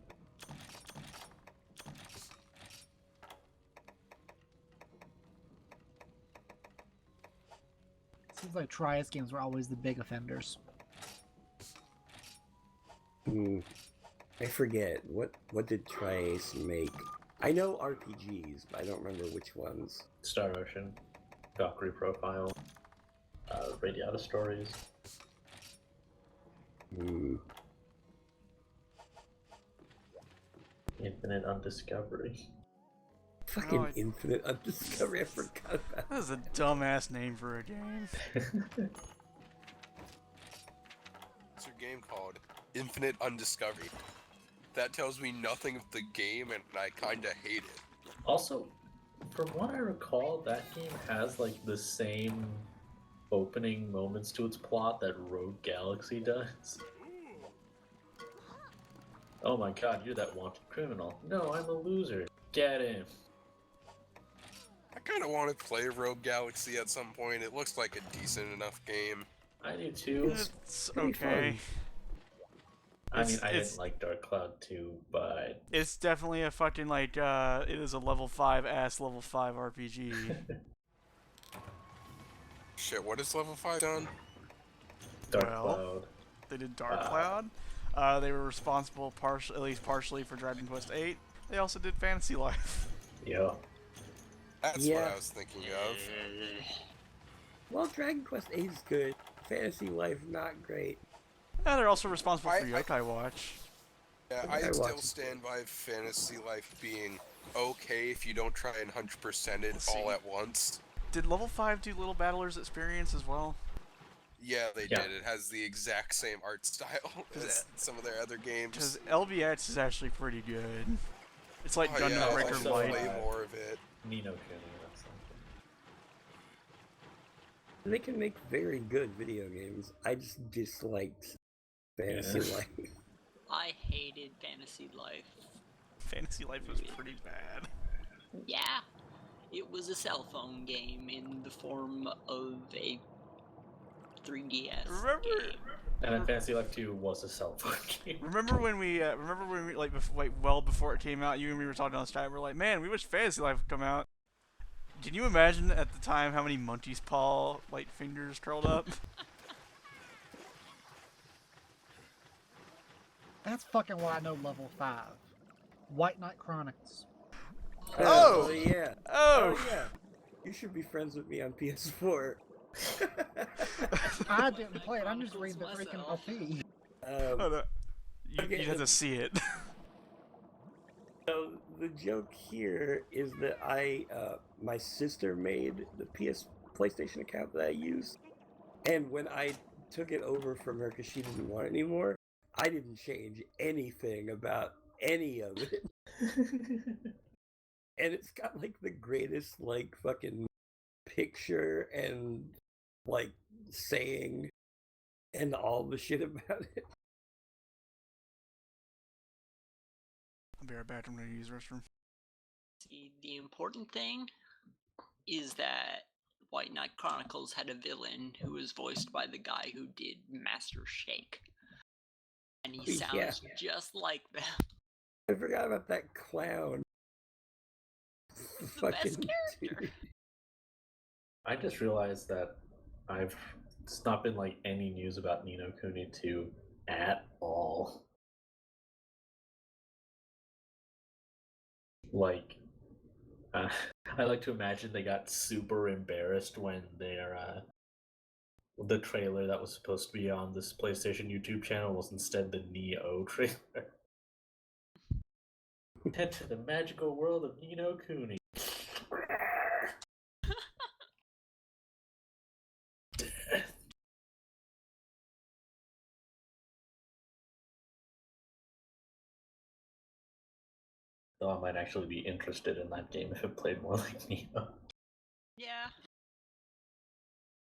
Seems like Trias games were always the big offenders. I forget. What did Triace make? I know RPGs, but I don't remember which ones. Star Ocean, Valkyrie Profile, Radiata Stories. Infinite Undiscovery. Fucking Oh, Infinite Undiscovery, I forgot about. That is a dumbass name for a game. What's your game called? Infinite Undiscovery. That tells me nothing of the game, and I kinda hate it. Also, from what I recall, that game has like the same opening moments to its plot that Rogue Galaxy does. Oh my god, you're that wanted criminal. No, I'm a loser. Get him. I kinda want to play Rogue Galaxy at some point. It looks like a decent enough game. I do too. It's okay. I mean, I didn't like Dark Cloud 2, but... It's definitely a fucking, like, it is a level 5 level 5 RPG. Shit, what is level 5 done? Dark Well, Cloud. They did Dark Cloud. They were responsible, at least partially, for Dragon Quest 8. They also did Fantasy Life. Yeah. That's what I was thinking of. Well, Dragon Quest 8 is good. Fantasy Life, not great. Yeah, they're also responsible for Yokai Watch. Yeah, I still stand by Fantasy Life being okay if you don't try and 100% it all at once. Did level 5 do Little Battlers Experience as well? Yeah, they did. It has the exact same art style as some of their other games. Because LBX is actually pretty good. It's like Gundam yeah, Breaker I'll Light. play more of it. Nino Kuni, that's something. They can make very good video games. I just disliked Fantasy Life. I hated Fantasy Life. Fantasy Life was pretty bad. Yeah, it was a cell phone game in the form of a 3DS game. And then Fantasy Life 2 was a cell phone game. Remember when we like well before it came out, you and me were talking on the chat. We're like, man, we wish Fantasy Life would come out. Can you imagine at the time how many Monty's Paw like fingers curled up? That's fucking why I know level 5. White Knight Chronicles. Oh! Yeah. Oh! Yeah. You should be friends with me on PS4. I didn't play it. I'm just reading the freaking Myself. LP. Hold up. Okay, You'd have to see it. So the joke here is that my sister made the PlayStation account that I use, and when I took it over from her because she didn't want it anymore, I didn't change anything about any of it. And it's got like the greatest like fucking picture and like saying and all the shit about it. I'll be right back. I'm gonna use the restroom. See, the important thing is that White Knight Chronicles had a villain who was voiced by the guy who did Master Shake. And he sounds just like them. I forgot about that clown. The best character. Dude. I just realized that it's not been like any news about Ni no Kuni 2 at all. Like, I like to imagine they got super embarrassed when the trailer that was supposed to be on this PlayStation YouTube channel was instead the Neo trailer. Head to the magical world of Ni no Kuni. Though I might actually be interested in that game if it played more like Neo. Yeah.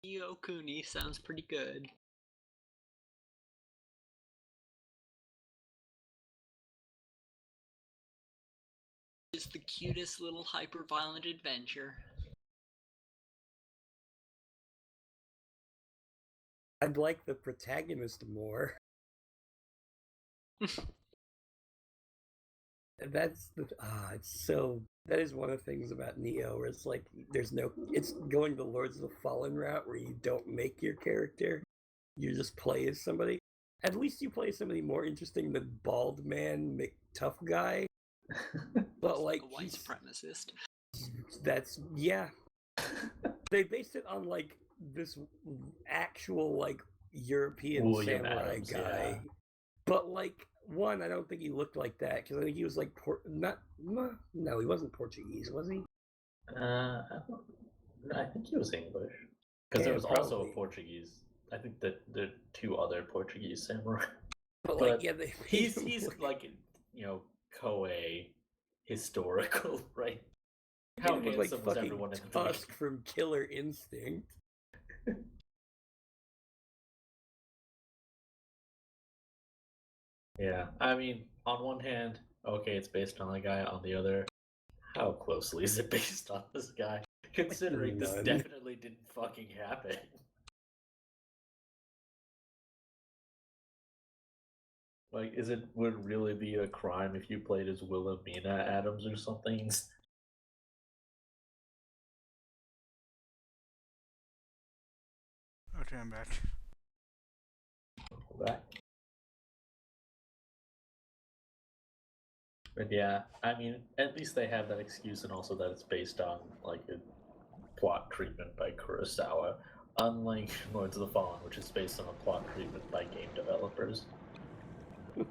Neo Kuni sounds pretty good. It's the cutest little hyper-violent adventure. I'd like the protagonist more. That is one of the things about Neo where it's like it's going the Lords of the Fallen route where you don't make your character, you just play as somebody. At least you play as somebody more interesting than bald man McTough guy. But like a white supremacist. They based it on like this actual like European William samurai Adams, guy. yeah. But like one, I don't think he looked like that because I think he was like no, he wasn't Portuguese, was he? I think he was English because there was also a Portuguese. I think that the two other Portuguese samurai. But But they he's like Koei historical, right? How he was handsome like was fucking everyone in the Tusk from Killer Instinct. Yeah, I mean, on one hand, okay, it's based on a guy. On the other, how closely is it based on this guy? Considering this None. definitely didn't fucking happen. Like, would it really be a crime if you played as Wilhelmina Adams or something? Okay, I'm back. Back. But yeah, I mean, at least they have that excuse, and also that it's based on like a plot treatment by Kurosawa, unlike Lords of the Fallen, which is based on a plot treatment by game developers.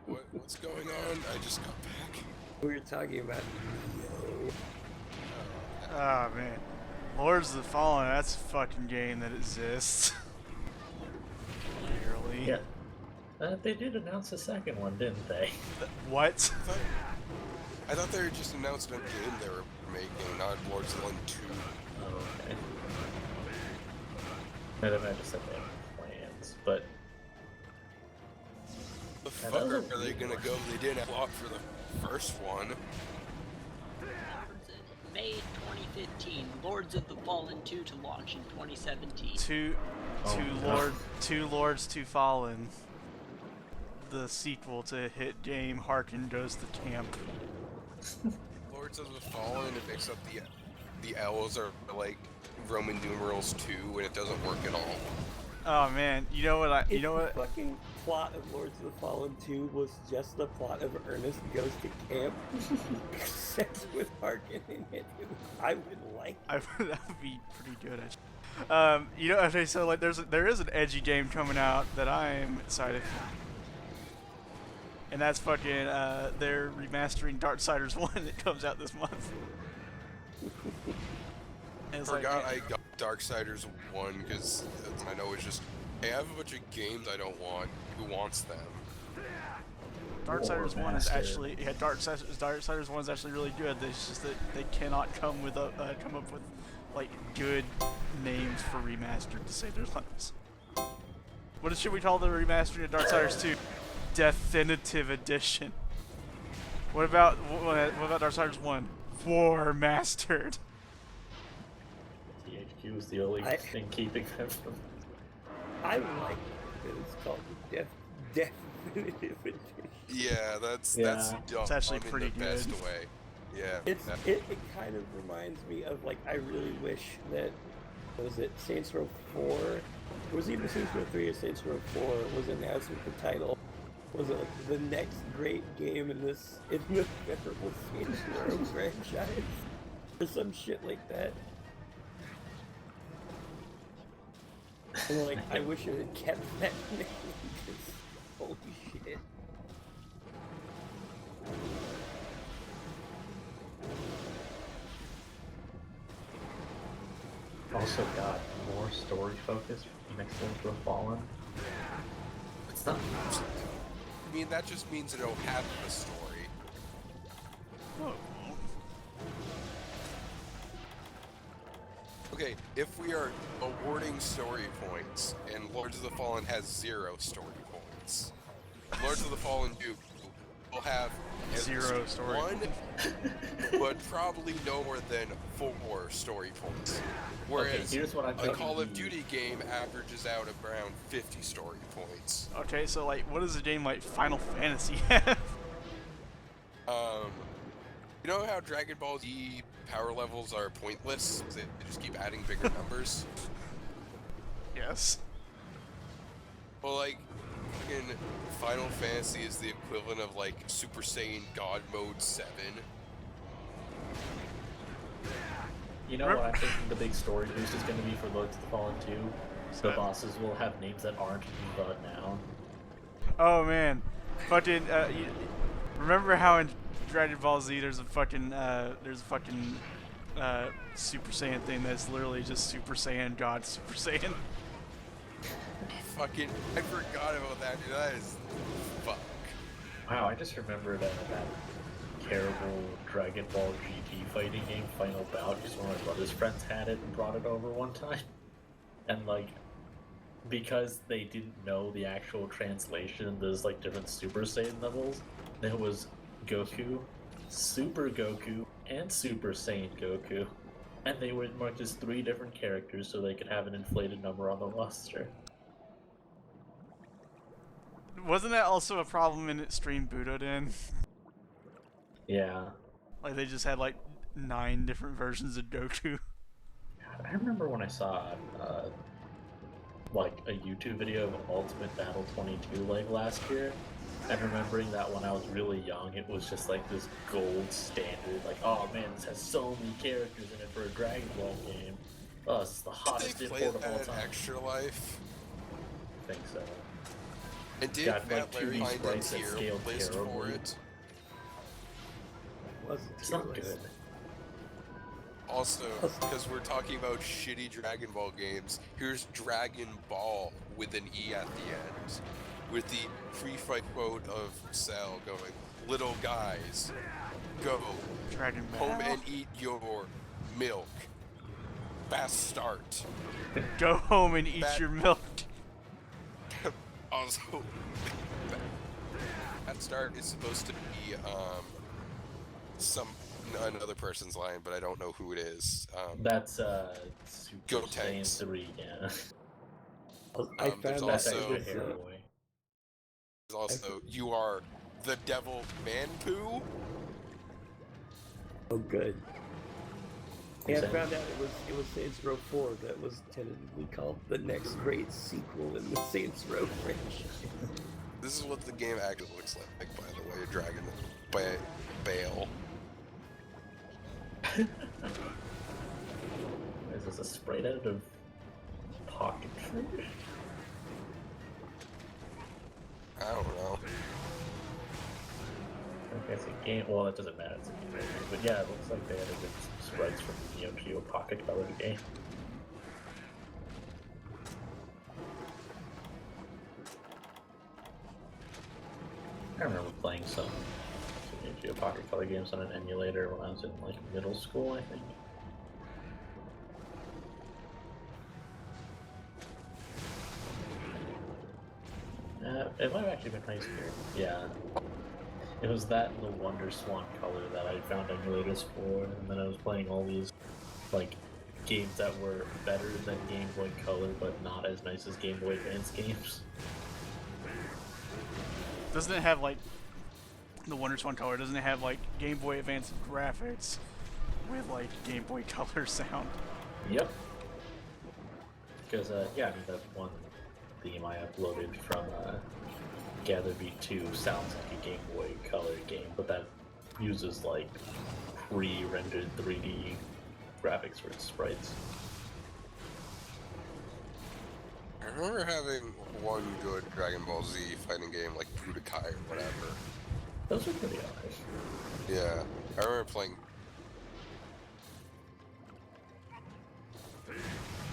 What's going on? I just got back. We were talking about Neo. Oh man. Lords of the Fallen, that's a fucking game that exists. Clearly. Yeah. They did announce a second one, didn't they? What? I thought they were just announced a game they were making, not Lords of the Fallen 2. Oh, okay. I don't know, just said they have plans, but The fuck are they gonna go? They didn't have a lot for the first one. May 2015, Lords of the Fallen 2 to launch in 2017. Two Lords, Two Fallen. The sequel to hit game Harkin Goes to Camp. Lords of the Fallen, except the L's are like Roman numerals 2, and it doesn't work at all. Oh man, you know what? Fucking plot of Lords of the Fallen 2 was just the plot of Ernest Goes to Camp, except with Harkin in it, I would like it. That would be pretty good, actually. You know, okay, so like there is an edgy game coming out that I'm excited for. And that's fucking, they're remastering Darksiders 1 that comes out this month. And it's Forgot like, I got Darksiders 1 because I know it's just, hey, I have a bunch of games I don't want. Who wants them? Darksiders 1 is actually, yeah, Darksiders 1 is actually really good. It's just that they cannot come up with like good names for remastered to save their lives. What should we call the remastering of Darksiders 2? Definitive Edition. What about Darksiders 1? War Mastered. THQ is the only thing keeping them from. I like that it's called the Definitive Edition. Yeah, that's It's actually pretty in the good. best way. Yeah. It kind of reminds me of, like, I really wish that, was it Saints Row 4? It was either Saints Row 3 or Saints Row 4 was announced with the title. Was it like the next great game in the memorable Saints Row franchise? Or some shit like that. And like, I wish it had kept that name, because holy shit. Also got more story focused next to the Fallen. It's not. I mean, that just means it'll have a story. Oh. Okay, if we are awarding story points, and Lords of the Fallen has 0 story points, Lords of the Fallen 2 will have at 0 least story 1, but probably no more than 4 story points. Whereas here's what I'm a Call of Duty game averages out around 50 story points. Okay, so like, what does a game like Final Fantasy have? You know how Dragon Ball Z power levels are pointless? They just keep adding bigger numbers? Yes. Well, like, in Final Fantasy is the equivalent of, like, Super Saiyan God Mode 7. You know what I think the big story boost is going to be for Lords of the Fallen 2? The bosses will have names that aren't the noun. Oh man, fucking. Remember how in Dragon Ball Z there's a fucking Super Saiyan thing that's literally just Super Saiyan God Super Saiyan. Fucking, I forgot about that, dude. That is fuck. Wow, I just remembered that terrible Dragon Ball GT fighting game, Final Bout, because one of my brother's friends had it and brought it over one time. And like, because they didn't know the actual translation, there's like different Super Saiyan levels. There was Goku, Super Goku, and Super Saiyan Goku. And they were marked as 3 different characters so they could have an inflated number on the roster. Wasn't that also a problem in Extreme Budoden? Yeah. Like they just had like 9 different versions of Goku. I remember when I saw like a YouTube video of Ultimate Battle 22 like last year, and remembering that when I was really young, it was just like this gold standard, like, oh man, this has so many characters in it for a Dragon Ball game. Oh, this is the hottest Did they import play of all that time. Extra Life? I think so. And did Got, Matt like, Larry 2D find a sprites that tier scaled list for terribly. it? It's not good. Also, because we're talking about shitty Dragon Ball games, here's Dragon Ball with an E at the end. With the free-fight quote of Cell going, "Little guys, go Dragon home Ball. and eat your milk. Bastard." Go home and eat your milk. Also, Bastard is supposed to be another person's line, but I don't know who it is. That's Super Go Saiyan Tanks. 3, yeah. I there's found That's that also- actually was, Hair Boy. There's also, you are the devil man poo. oh good. Yeah, I Same. found out it was Saints Row 4 that was tentatively called the next great sequel in the Saints Row franchise. This is what the game actually looks like, by the way, Dragon Bale. Is this a sprite out of pocket fruit? I don't know. Okay, it's a game. Well, that doesn't matter. It's a game, right? But yeah, it looks like they added some sprites from the Neo Geo Pocket Color game. I remember playing some Neo Geo Pocket Color games on an emulator when I was in like middle school, I think. It might have actually been high school. Yeah. It was that and the Wonder Swan color that I found emulators for, and then I was playing all these, like, games that were better than Game Boy Color, but not as nice as Game Boy Advance games. Doesn't it have like the Wonder Swan color? Doesn't it have like Game Boy Advance graphics with like Game Boy Color sound? Yep. Because, yeah, I mean, that one theme I uploaded from Gather Beat 2 sounds like a Game Boy Color game, but that uses like pre-rendered 3D graphics for its sprites. I remember having one good Dragon Ball Z fighting game like Budokai or whatever. Those are pretty honest. Yeah, I remember playing.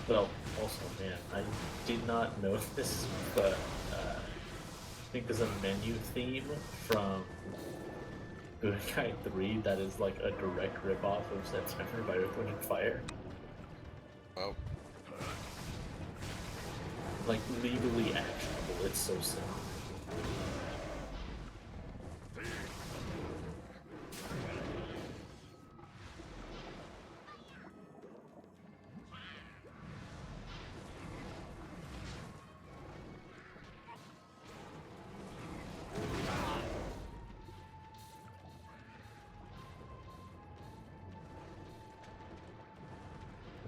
Well, also, man, I did not know this, but I think there's a menu theme from Budokai 3 that is like a direct ripoff of September by Earth, Wind & Fire. Oh, Like, legally actionable, it's so simple.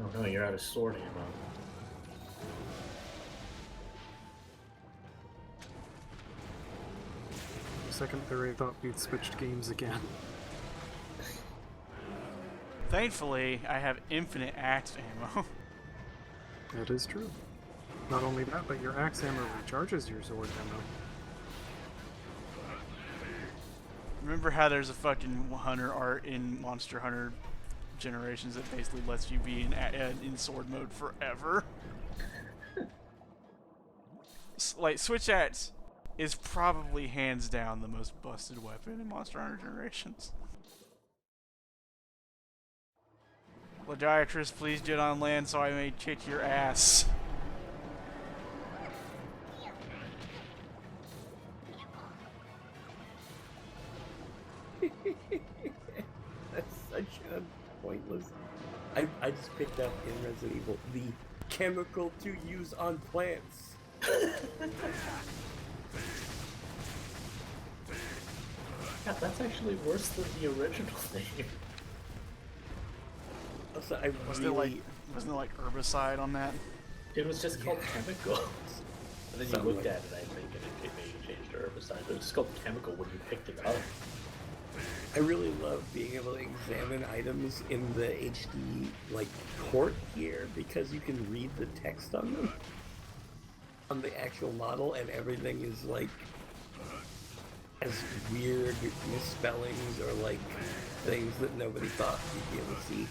Oh no, you're out of sword ammo. For a second there, I thought we'd switched games again. Thankfully, I have infinite axe ammo. That is true. Not only that, but your axe ammo recharges your sword ammo. Remember how there's a fucking hunter art in Monster Hunter Generations that basically lets you be in sword mode forever? Like, Switch Axe is probably hands down the most busted weapon in Monster Hunter Generations. Lagiacrus, please get on land so I may kick your ass. That's such a pointless. I just picked up in Resident Evil the chemical to use on plants. Yeah, that's actually worse than the original thing. Also, I Wasn't it like herbicide on that? It was just called chemical. And then you Something looked like at it, I think, and it maybe changed to herbicide, but it was just called chemical when you picked it up. I really love being able to examine items in the HD like port here because you can read the text on them on the actual model, and everything is like has weird misspellings or like things that nobody thought you'd be able to see.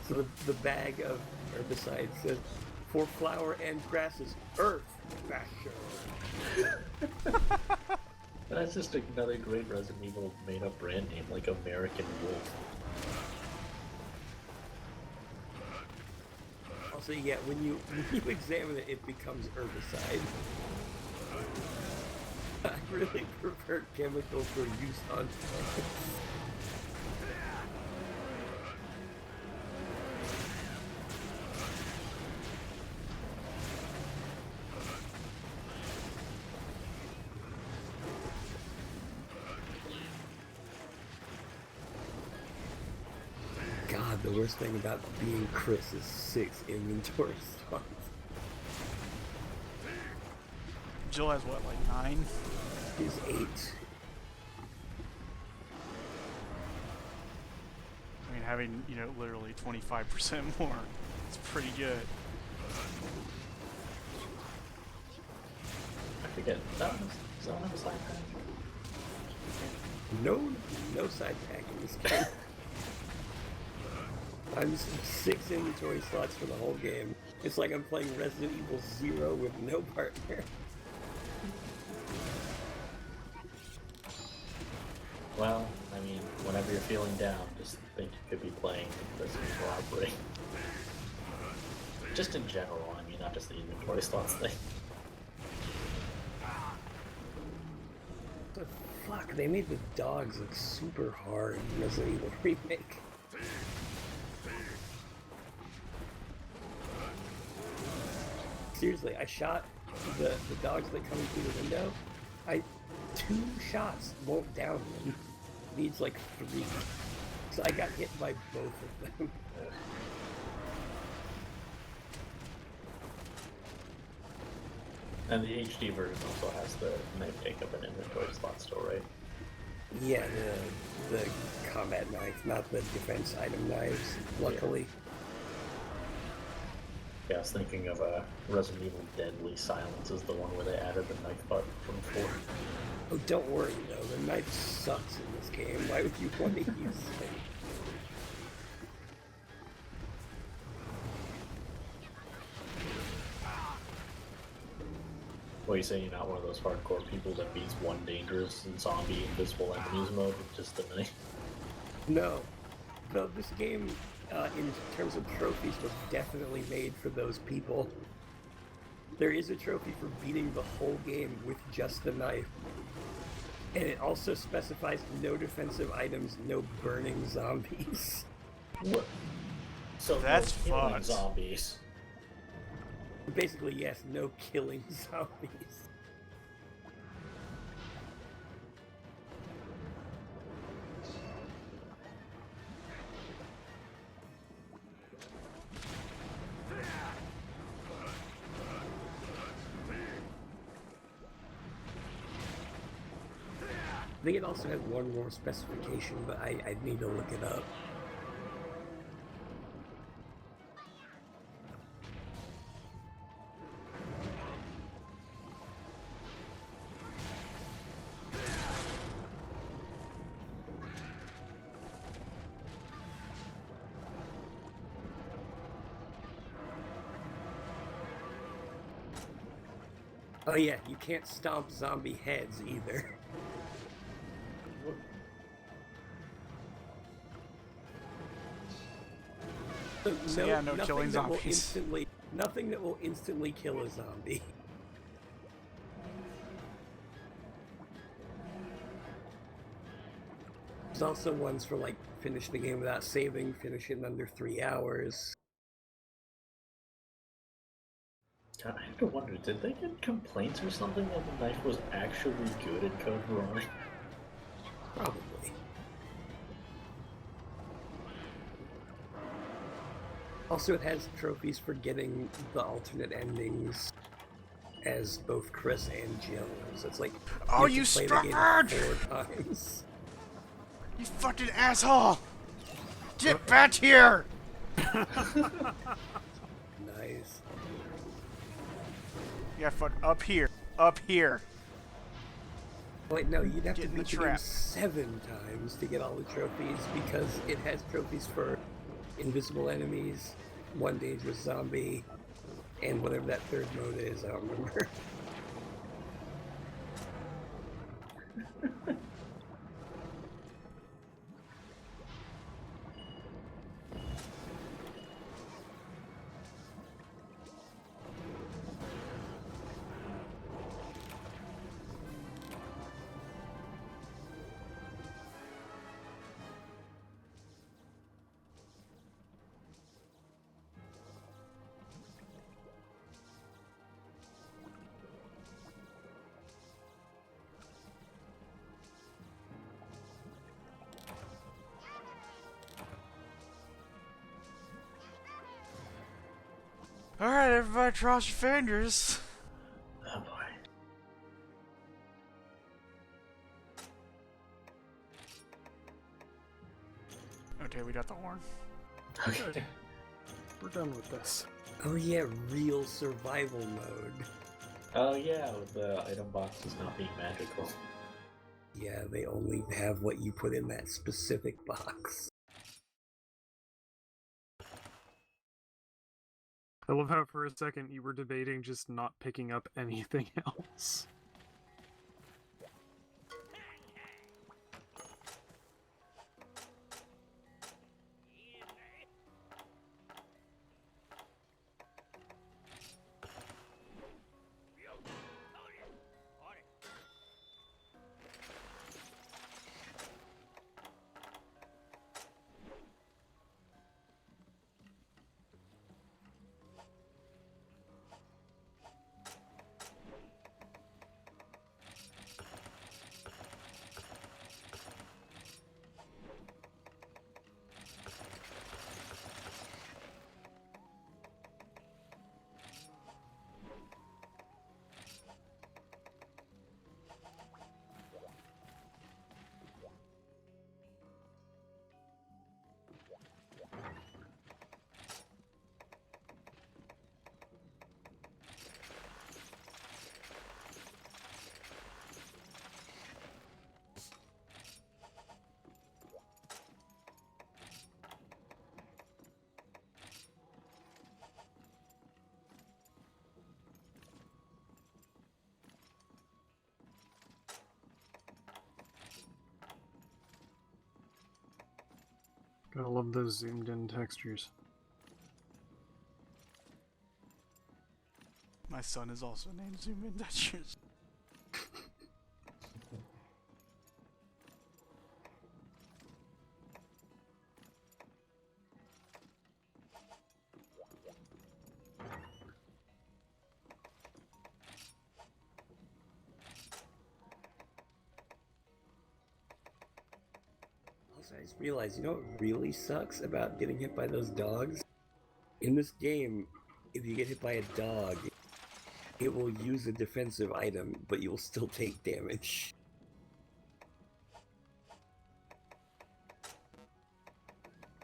So the bag of herbicide says for flower and grasses, earth basher. That's just another great Resident Evil made-up brand name, like American Wolf. Also, yeah, when you examine it, it becomes herbicide. I really prefer chemical for use on plants. God, god, the worst thing about being Chris is 6 inventory slots. Jill has what, like 9? He's 8. I mean, having, literally 25% more, it's pretty good. I forget. Does that one have a side pack? No side pack in this game. I'm just 6 inventory slots for the whole game. It's like I'm playing Resident Evil 0 with no partner. Well, I mean, whenever you're feeling down, just think you could be playing Resident Evil Outbreak. Just in general, I mean, not just the inventory slots thing. The fuck, they made the dogs look super hard in Resident Evil Remake. Seriously, I shot the dogs that come through the window. 2 shots won't down them. Needs like 3. So I got hit by both of them. And the HD version also has the knife take up an inventory slot still, right? Yeah, the combat knife, not the defense item knives, luckily. Yeah, I was thinking of Resident Evil Deadly Silence is the one where they added the knife button from 4. Oh, don't worry though, the knife sucks in this game. Why would you want to use it? Well, you say you're not one of those hardcore people that beats one dangerous and zombie invisible enemies mode with just the knife? No. Though this game, in terms of trophies, was definitely made for those people. There is a trophy for beating the whole game with just the knife. And it also specifies no defensive items, no burning zombies. What? So That's no killing fucked. zombies. Basically, yes, no killing zombies. I think it also has one more specification, but I need to look it up. Oh yeah, you can't stomp zombie heads either. So yeah, no nothing killing that will zombies. nothing that will instantly kill a zombie. There's also ones for like finish the game without saving, finish it in under 3 hours. God, I have to wonder, did they get complaints or something that the knife was actually good in Code Veronica? Probably. Also, it has trophies for getting the alternate endings as both Chris and Jill. So it's like Oh, you you have to play the game stupid! 4 times. You fucking asshole! Get back here! Nice. Yeah, fuck, up here. Up here. Wait, no, you'd have Get to in the beat the game trap. 7 times to get all the trophies because it has trophies for invisible enemies, one dangerous zombie, and whatever that third mode is, I don't remember. Alright, everybody, cross your fingers. Oh boy. Okay, we got the horn. Okay. We're done with this. Oh yeah, real survival mode. Oh yeah, with the item boxes not being magical. Yeah, they only have what you put in that specific box. I love how for a second you were debating just not picking up anything else. Gotta love those zoomed in textures. My son is also named Zoom In Dutchers. Also, I just realized, you know what really sucks about getting hit by those dogs? In this game, if you get hit by a dog, it will use a defensive item, but you will still take damage.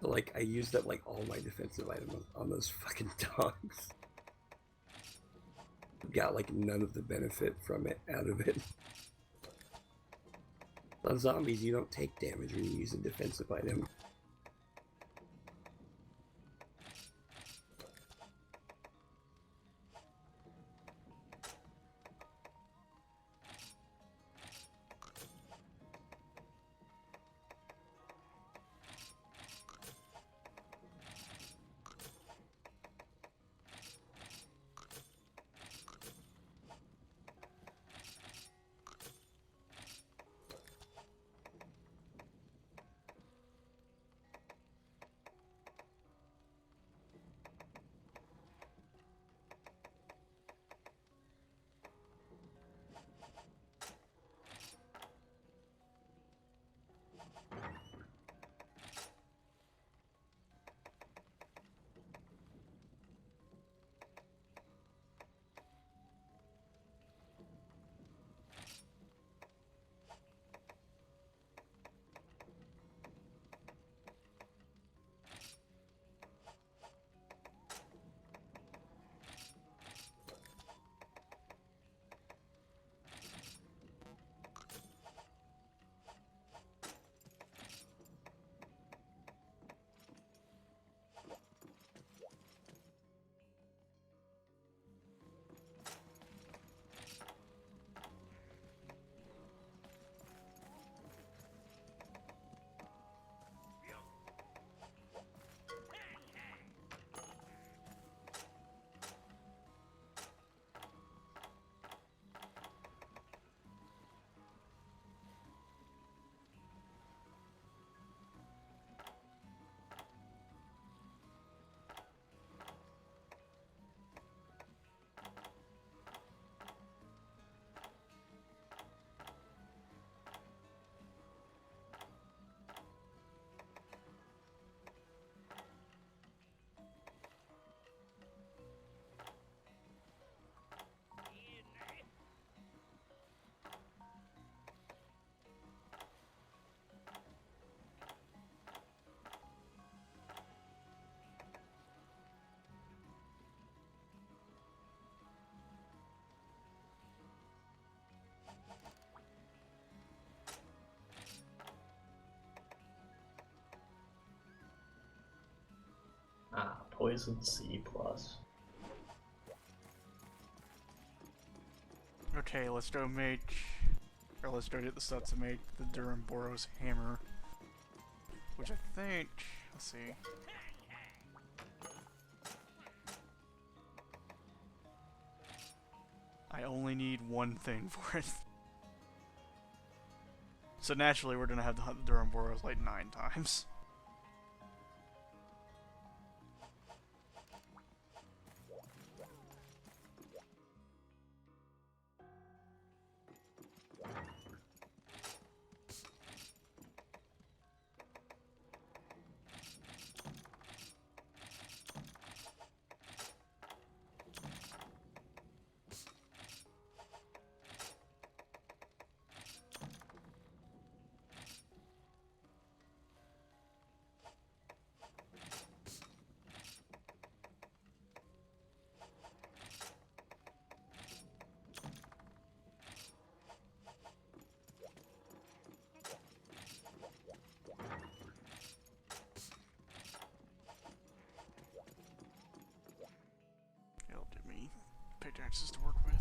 Like, I used up like all my defensive items on those fucking dogs. Got like none of the benefit from it out of it. On zombies, you don't take damage when you use a defensive item. Poison C plus. Okay, let's go make... Or let's go get the stuff to make the Duramboros hammer. Which I think... Let's see. I only need one thing for it. So naturally we're gonna have to hunt the Duramboros like 9 times. It'll give me pickaxes to work with.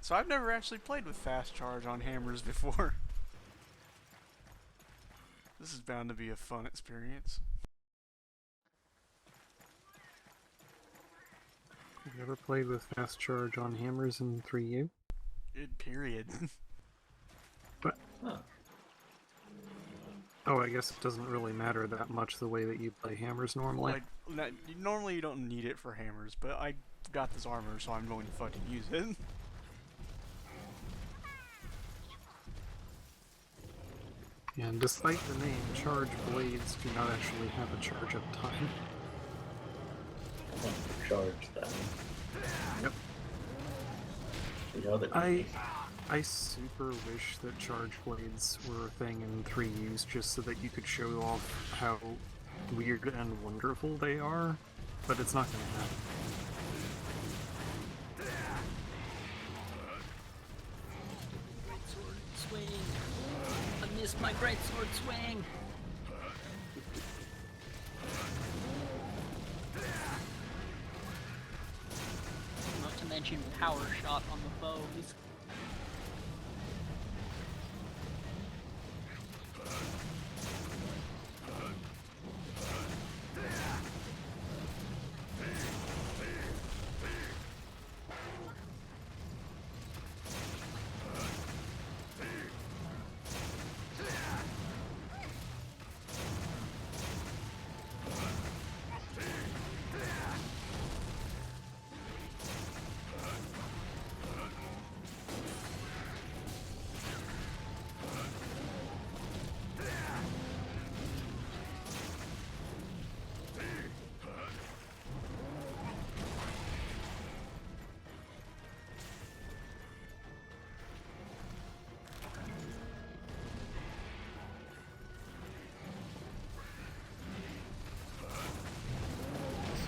So I've never actually played with fast charge on hammers before. This is bound to be a fun experience. Have you ever played with fast charge on hammers in 3U? Period. But Huh. oh, I guess it doesn't really matter that much the way that you play hammers normally. Like, normally you don't need it for hammers, but I got this armor, so I'm going to fucking use it. And despite the name, charge blades do not actually have a charge up time. Charge that. Yep. The other I super wish that charge blades were a thing in 3Us just so that you could show off how weird and wonderful they are, but it's not gonna happen. Greatsword swing. I missed my greatsword swing. Not to mention power shot on the foes.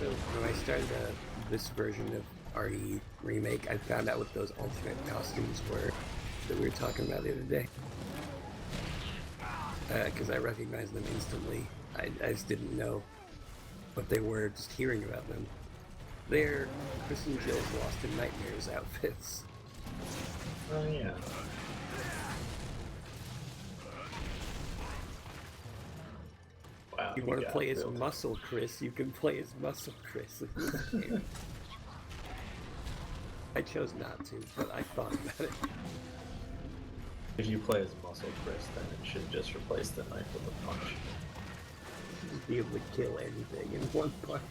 So when I started this version of RE Remake, I found out what those alternate costumes were that we were talking about the other day. Because I recognized them instantly. I just didn't know but they were just hearing about them. They're Chris and Jill's Lost in Nightmares outfits. Oh yeah. Wow. You want to got play as built. Muscle Chris, you can play as Muscle Chris in this game. I chose not to, but I thought about it. If you play as Muscle Chris, then it should just replace the knife with a punch. Just be able to kill anything in one punch.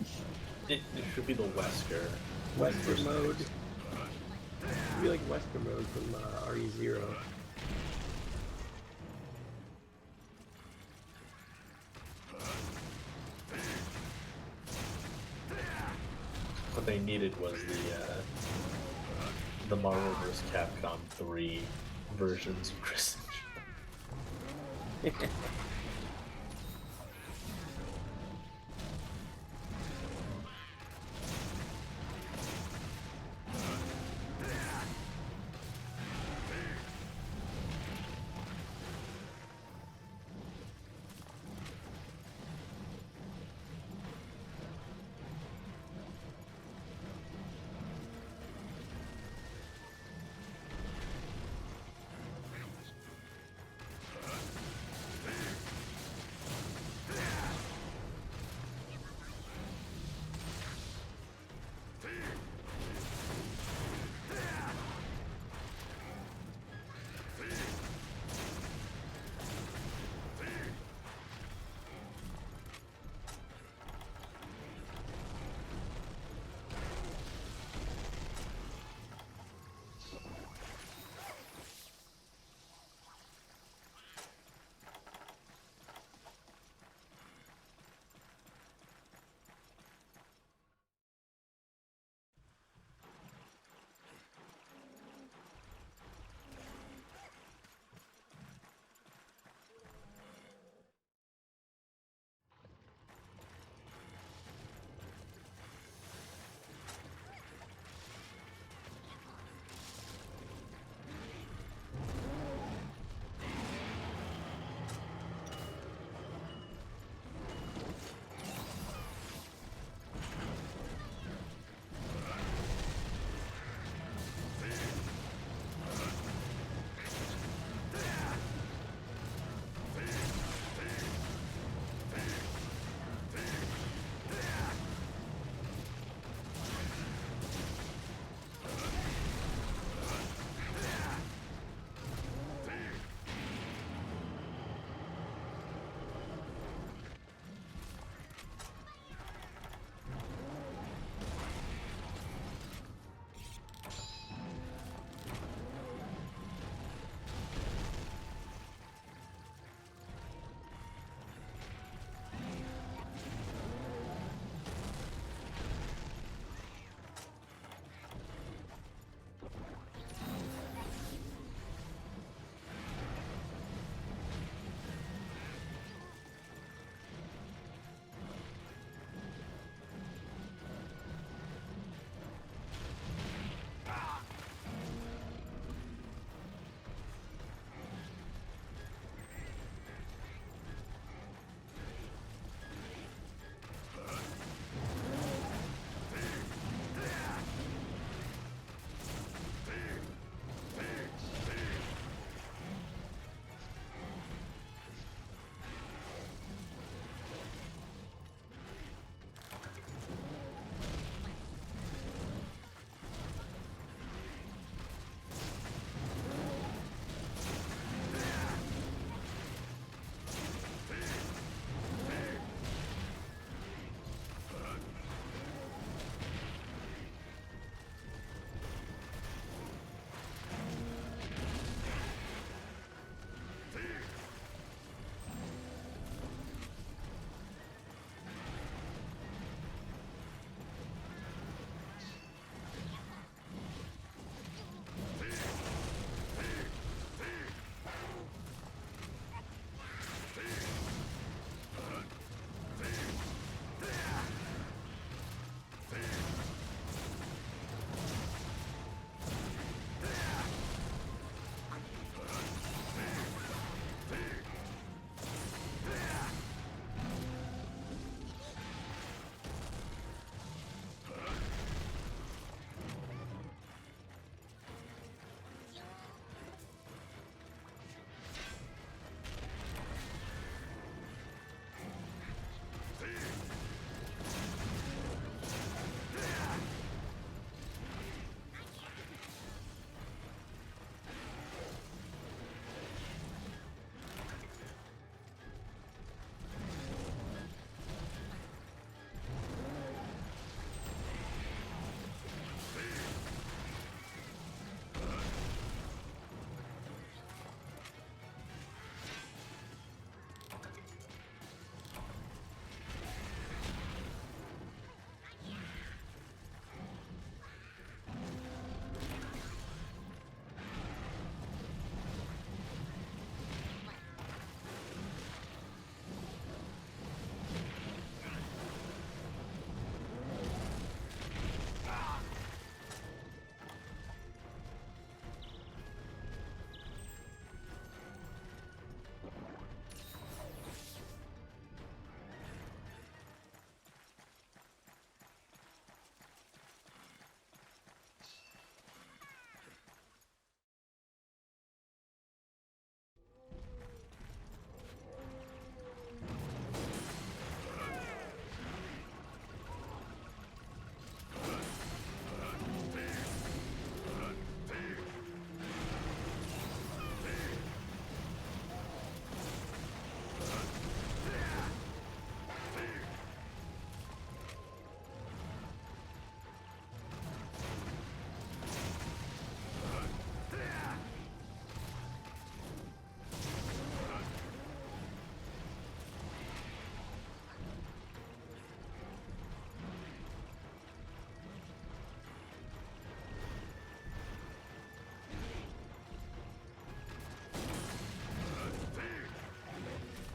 It should be the Wesker. Wesker mode. It'd be like Wesker mode from RE0. What they needed was the Marvel vs. Capcom 3 versions of Chris.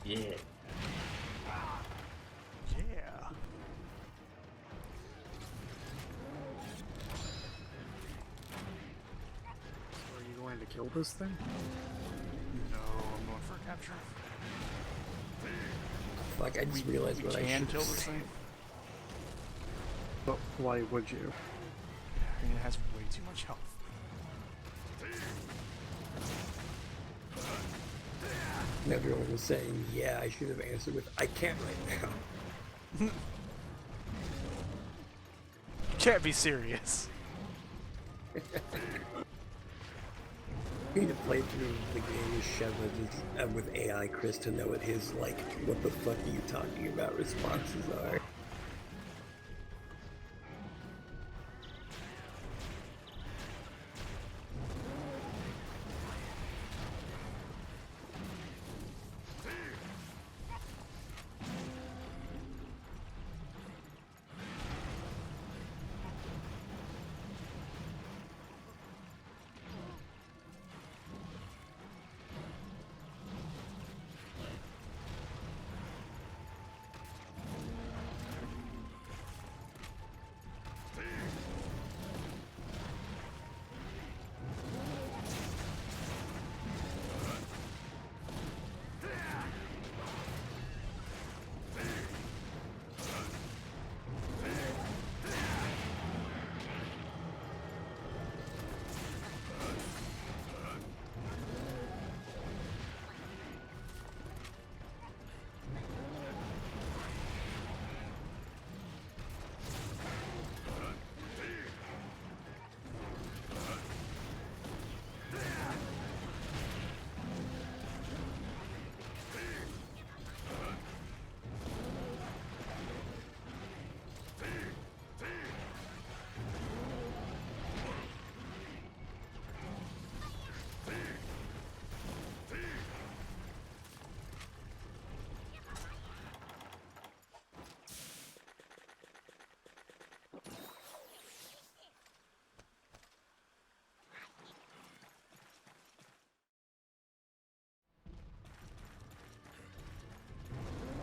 Yeah. Yeah. So are you going to kill this thing? No, I'm going for a capture. Fuck, I just realized We what I can should kill this thing. But why would you? I mean, it has way too much health. And everyone was saying, yeah, I should have answered with, I can't right now. You can't be serious. I need to play through the game with Sheva with AI Chris to know what his, like, what the fuck are you talking about responses are.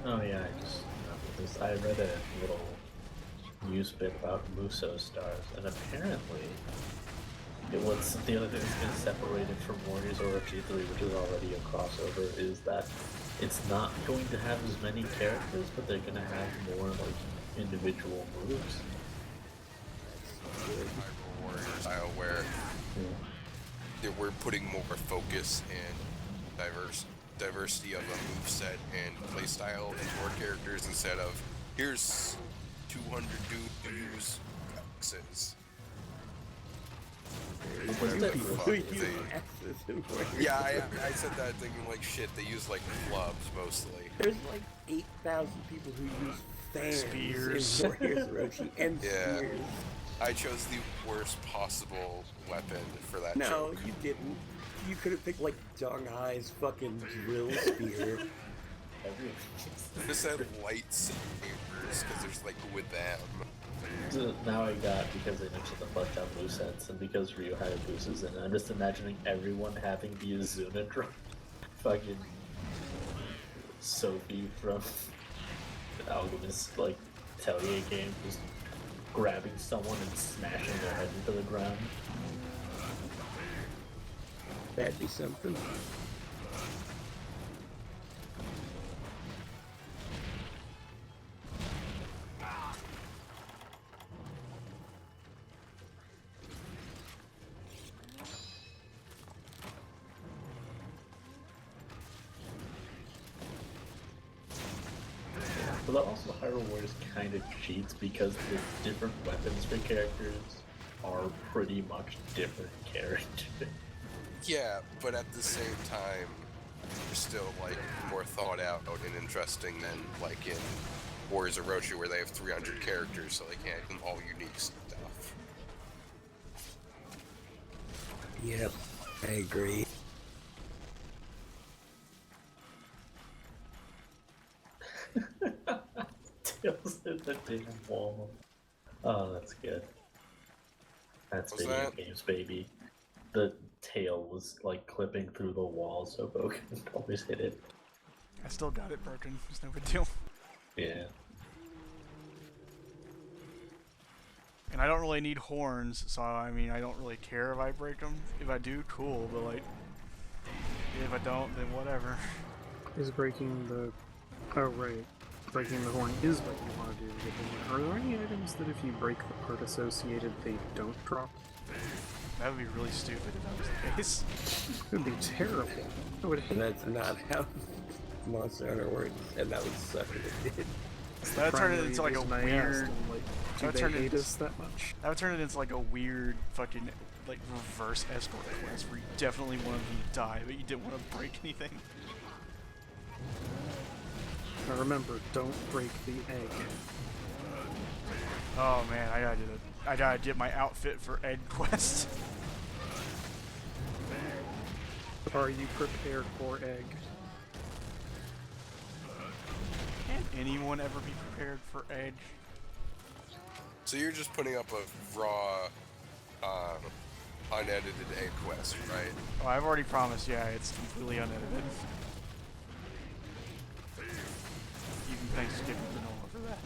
Oh yeah, I read a little news bit about Muso stars, and apparently it was the other thing that's been separated from Warriors ORG 3, which is already a crossover, is that it's not going to have as many characters, but they're going to have more like individual moves. Hyrule Warriors style where we're putting more focus and diversity of a moveset and playstyle into our characters instead of here's 200 dudes who use axes. Yeah, I said that thinking like shit, they use like clubs mostly. There's like 8,000 people who use fans Spears. in Warriors Orochi and Yeah. spears. I chose the worst possible weapon for that No, joke. you didn't. You could have picked like Dong Hai's fucking drill spear. Just said lightsabers because there's like with them. So now I got, because they mentioned a bunch of movesets, and because Ryu Hayabusa's in it, I'm just imagining everyone having the Azuna drop. Fucking Sophie from the Alchemist, like, Atelier game, just grabbing someone and smashing their head into the ground. That'd be something. But also Hyrule Warriors kind of cheats because the different weapons for characters are pretty much different characters. Yeah, but at the same time, they're still like more thought out and interesting than like in Warriors Orochi where they have 300 characters, so they can't do all unique stuff. Yep, I agree. Tails hit the damn wall. Oh, that's good. That's What's video that? games, baby. The tail was like clipping through the wall, so Bo can always hit it. I still got it broken. It's no big deal. Yeah. And I don't really need horns, so I mean, I don't really care if I break them. If I do, cool, but like, if I don't, then whatever. Is breaking the... Oh, right. Breaking the horn is what you want to do with the horn. Are there any items that if you break the part associated, they don't drop? That would be really stupid if that was the case. It would be terrible. I would And hate that's not how Monster Hunter works, and that would suck if it did. That would turn it into like a reason I asked, weird... and, like, that do would they turn it hate into- us that much? That would turn it into like a weird fucking like reverse escort quest where you definitely wanted them to die, but you didn't want to break anything. Now remember, don't break the egg. Oh man, I gotta get my outfit for egg quest. Are you prepared for egg? Can anyone ever be prepared for egg? So you're just putting up a raw, unedited egg quest, right? Oh, I've already promised, yeah, it's completely unedited. Even Thanksgiving vanilla for that.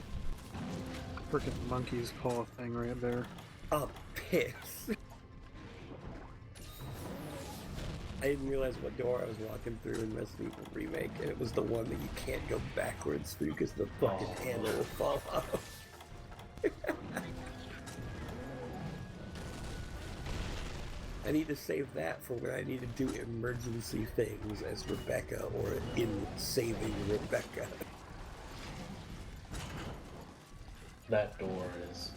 Frickin' monkey's paw thing right there. Oh, piss. I didn't realize what door I was walking through in Resident Evil Remake, and it was the one that you can't go backwards through because the fucking handle will fall off. I need to save that for when I need to do emergency things as Rebecca or in saving Rebecca. That door is...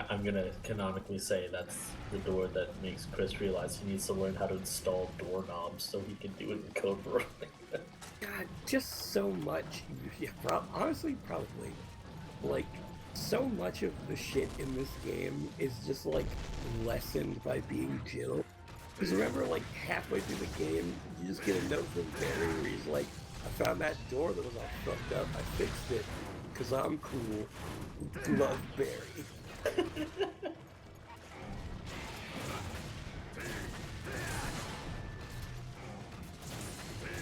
I'm gonna canonically say that's the door that makes Chris realize he needs to learn how to install doorknobs so he can do it in code veronica. God, just so much. Yeah, honestly, probably. Like, so much of the shit in this game is just, like, lessened by being Jill. Because remember, like, halfway through the game, you just get a note from Barry where he's like, I found that door that was all fucked up, I fixed it, because I'm cool. Love, Barry.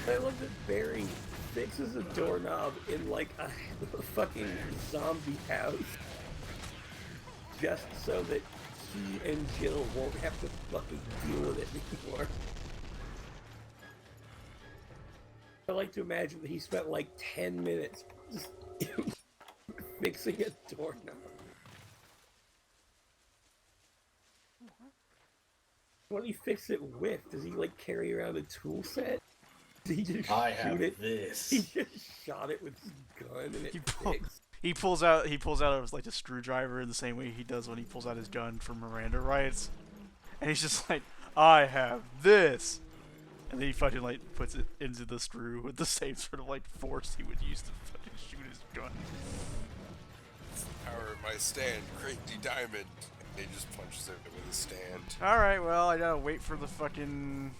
I love that Barry fixes a doorknob in like a fucking zombie house just so that he and Jill won't have to fucking deal with it anymore. I like to imagine that he spent like 10 minutes just fixing a doorknob. What do you fix it with? Does he like carry around a tool set? Did he just I shoot have it? this. He just shot it with his gun and it fixed. He pulls out like a screwdriver in the same way he does when he pulls out his gun for Miranda riots, and he's just like, I have this, and then he fucking like puts it into the screw with the same sort of like force he would use to fucking shoot his gun. Power of my stand, crazy diamond. He just punches it with a stand. All right, well I gotta wait for the fucking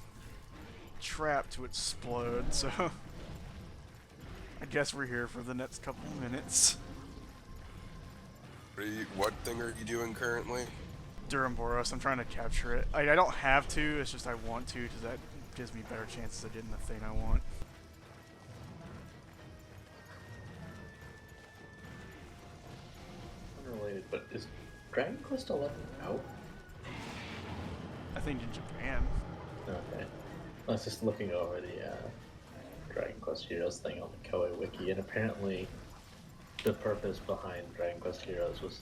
trap to explode, so I guess we're here for the next couple minutes. What thing are you doing currently? Duramboros, I'm trying to capture it. I don't have to, it's just I want to, because that gives me better chances of getting the thing I want. Unrelated, but is Dragon Quest 11 out? I think in Japan. Okay. I was just looking over the Dragon Quest Heroes thing on the Koei Wiki, and apparently the purpose behind Dragon Quest Heroes was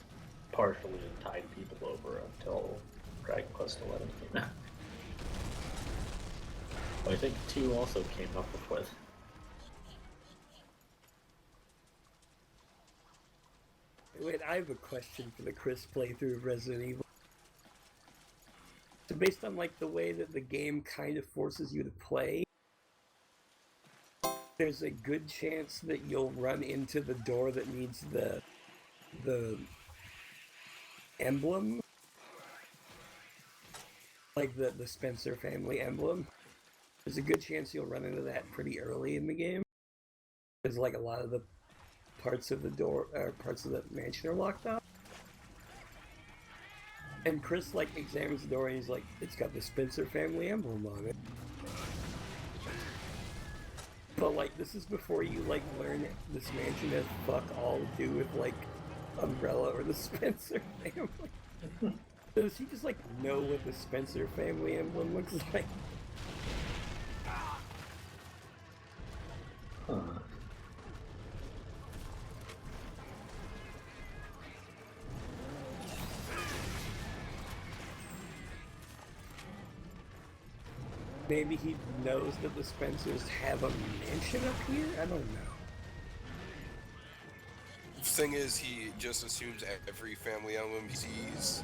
partially to tide people over until Dragon Quest 11 came out. Well, I think 2 also came up before that. Wait, I have a question for the Chris playthrough of Resident Evil. So based on like the way that the game kind of forces you to play, there's a good chance that you'll run into the door that needs the emblem, like the Spencer family emblem. There's a good chance you'll run into that pretty early in the game. There's like a lot of the parts of the door, parts of the mansion are locked up. And Chris like examines the door and he's like, it's got the Spencer family emblem on it. But like, this is before you like learn this mansion has fuck all to do with like Umbrella or the Spencer family. Does he just like know what the Spencer family emblem looks like? Huh. Maybe he knows that the Spencers have a mansion up here? I don't know. The thing is, he just assumes every family emblem he sees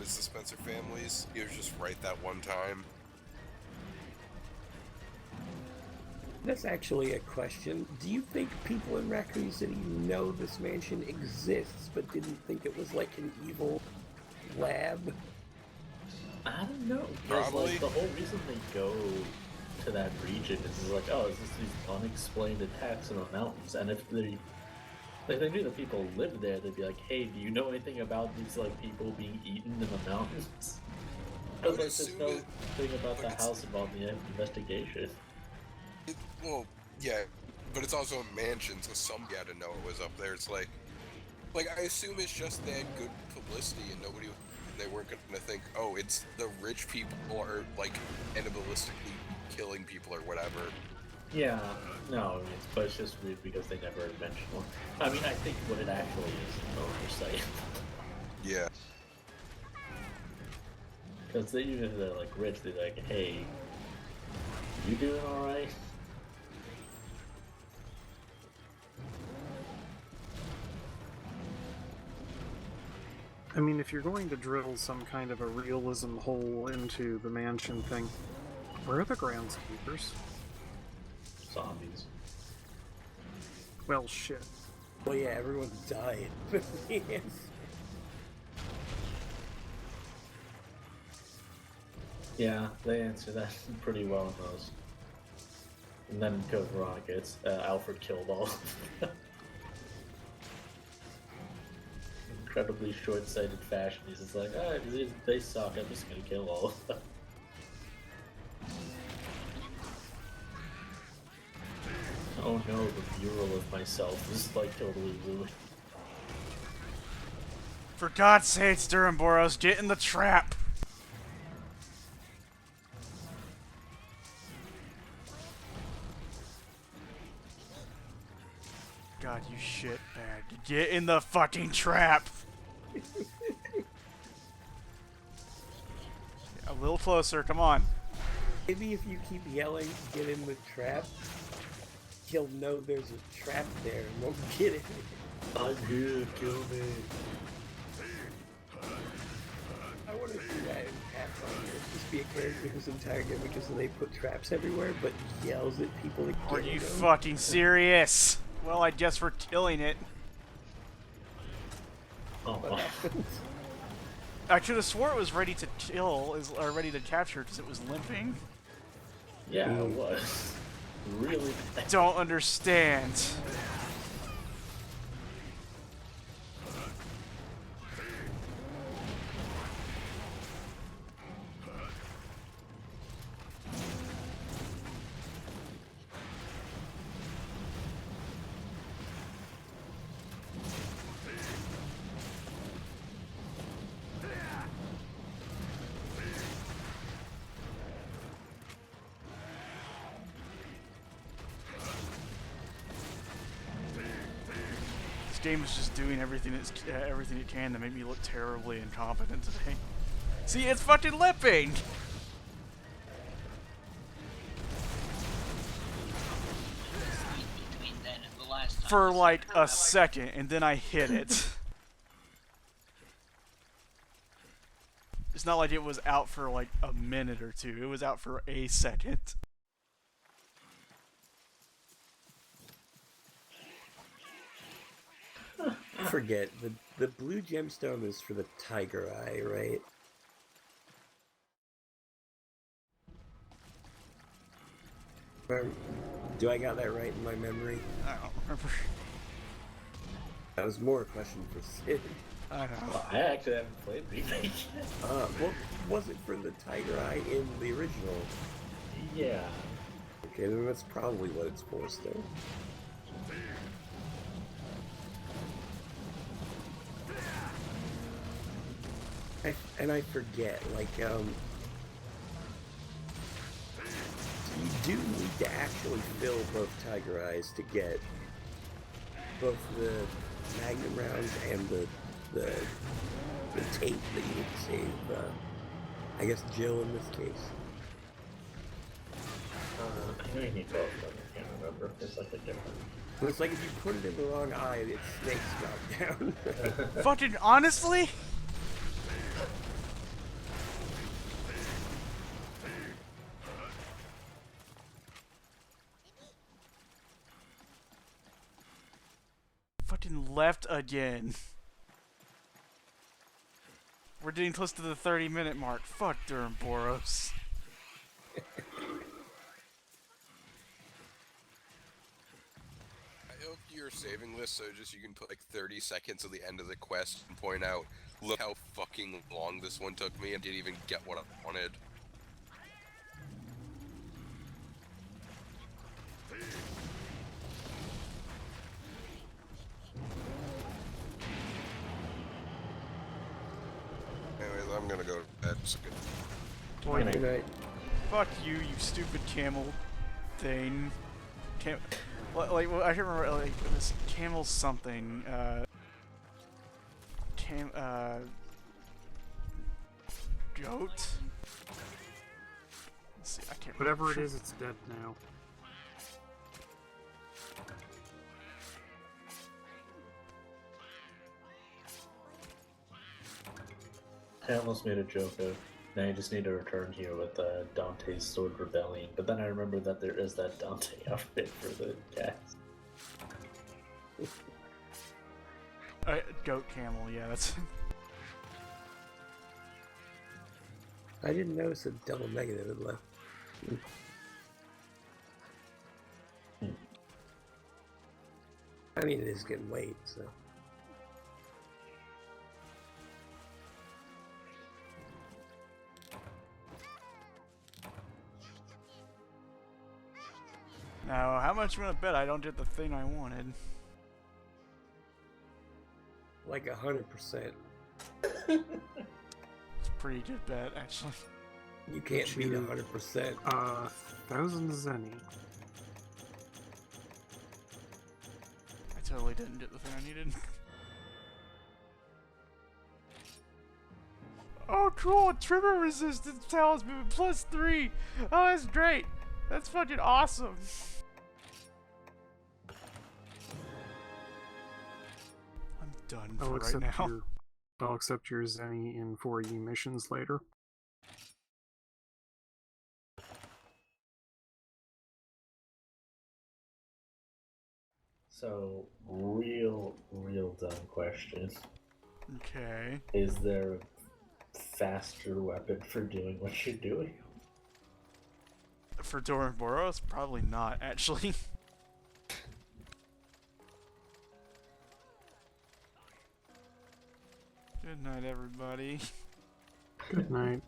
is the Spencer families. He was just right that one time. That's actually a question. Do you think people in Raccoon City know this mansion exists, but didn't think it was like an evil lab? I don't know. Because like the whole reason they go to that region is like, oh, it's just these unexplained attacks in the mountains, and if they knew that people lived there, they'd be like, hey, do you know anything about these like people being eaten in the mountains? Because like, there's no thing about the house involved in the investigation. Well, yeah, but it's also a mansion, so somebody had to know it was up there. It's like I assume it's just they had good publicity and they weren't gonna think, oh, it's the rich people are like cannibalistically killing people or whatever. Yeah, no, but it's just weird because they never mentioned one. I mean, I think what it actually is oversight. Yeah. Because even if they're like rich, they're like, hey, you doing alright? I mean, if you're going to drill some kind of a realism hole into the mansion thing, where are the groundskeepers? Zombies. Well, shit. Well, yeah, everyone's died. Yes. Yeah, they answer that pretty well in those. And then Code Veronica, it's Alfred killed all of them. Incredibly short-sighted fashion. He's just like, ah, they suck, I'm just gonna kill all of them. Oh no, the mural of myself is like totally ruined. For God's sakes, Duramboros, get in the trap! God, you shit bag. Get in the fucking trap! A little closer, come on. Maybe if you keep yelling, get in the trap, he'll know there's a trap there and won't get it. I'm here, kill me. I want to see that in Pathfinder. Just be a character whose entire gimmick is that they put traps everywhere, but yells at people to get Are you them. fucking serious? Well, I guess we're killing it. Oh, What happens? I could have swore it was ready to kill, or ready to capture, because it was limping. yeah, it was. Really I don't understand. This game is just doing everything it can to make me look terribly incompetent today. See, it's fucking lipping! Between then and the last time For you like saw her, a second, and then I hit it. It's not like it was out for like a minute or two. It was out for a second. I forget, the blue gemstone is for the tiger eye, right? Or do I got that right in my memory? I don't remember. That was more a question for Sid. I don't know. Well, I actually haven't played Remake yet. What was it for the tiger eye in the original? Yeah. Okay, then that's probably what it's for still. I forget, like, you do need to actually fill both Tiger Eyes to get both the Magnum rounds and the tape that you need to save, I guess, Jill in this case. I know you need both of them, I can't remember. It's like a different. It's like if you put it in the wrong eye, it snakes drop down. Fucking honestly? Fucking left again. We're getting close to the 30-minute mark. Fuck Boros. I hope your saving list so just you can put like 30 seconds at the end of the quest and point out, look how fucking long this one took me and didn't even get what I wanted. Anyways, I'm gonna go to bed. It's good. Good night. Fuck you, you stupid camel thing. Like, I can't remember, like, this camel something, goat? Let's see, I can't remember. Whatever it is, it's dead now. I almost made a joke of, now you just need to return here with Dante's Sword Rebellion, but then I remember that there is that Dante outfit for the cats. Goat camel, yeah, that's... I didn't notice a double negative had left. I mean, it is getting late, so... Now, how much you gonna bet I don't get the thing I wanted? Like 100%. It's a pretty good bet, actually. You can't beat 100%. 1,000 Zenny. I totally didn't get the thing I needed. Oh, cool! Tremor resistance talisman +3! Oh, that's great! That's fucking awesome! I'm done for right now. I'll accept your Zenny in 4E missions later. So, real dumb question. Okay. Is there a faster weapon for doing what you're doing? For Boros? Probably not, actually. Good night, everybody. Good night.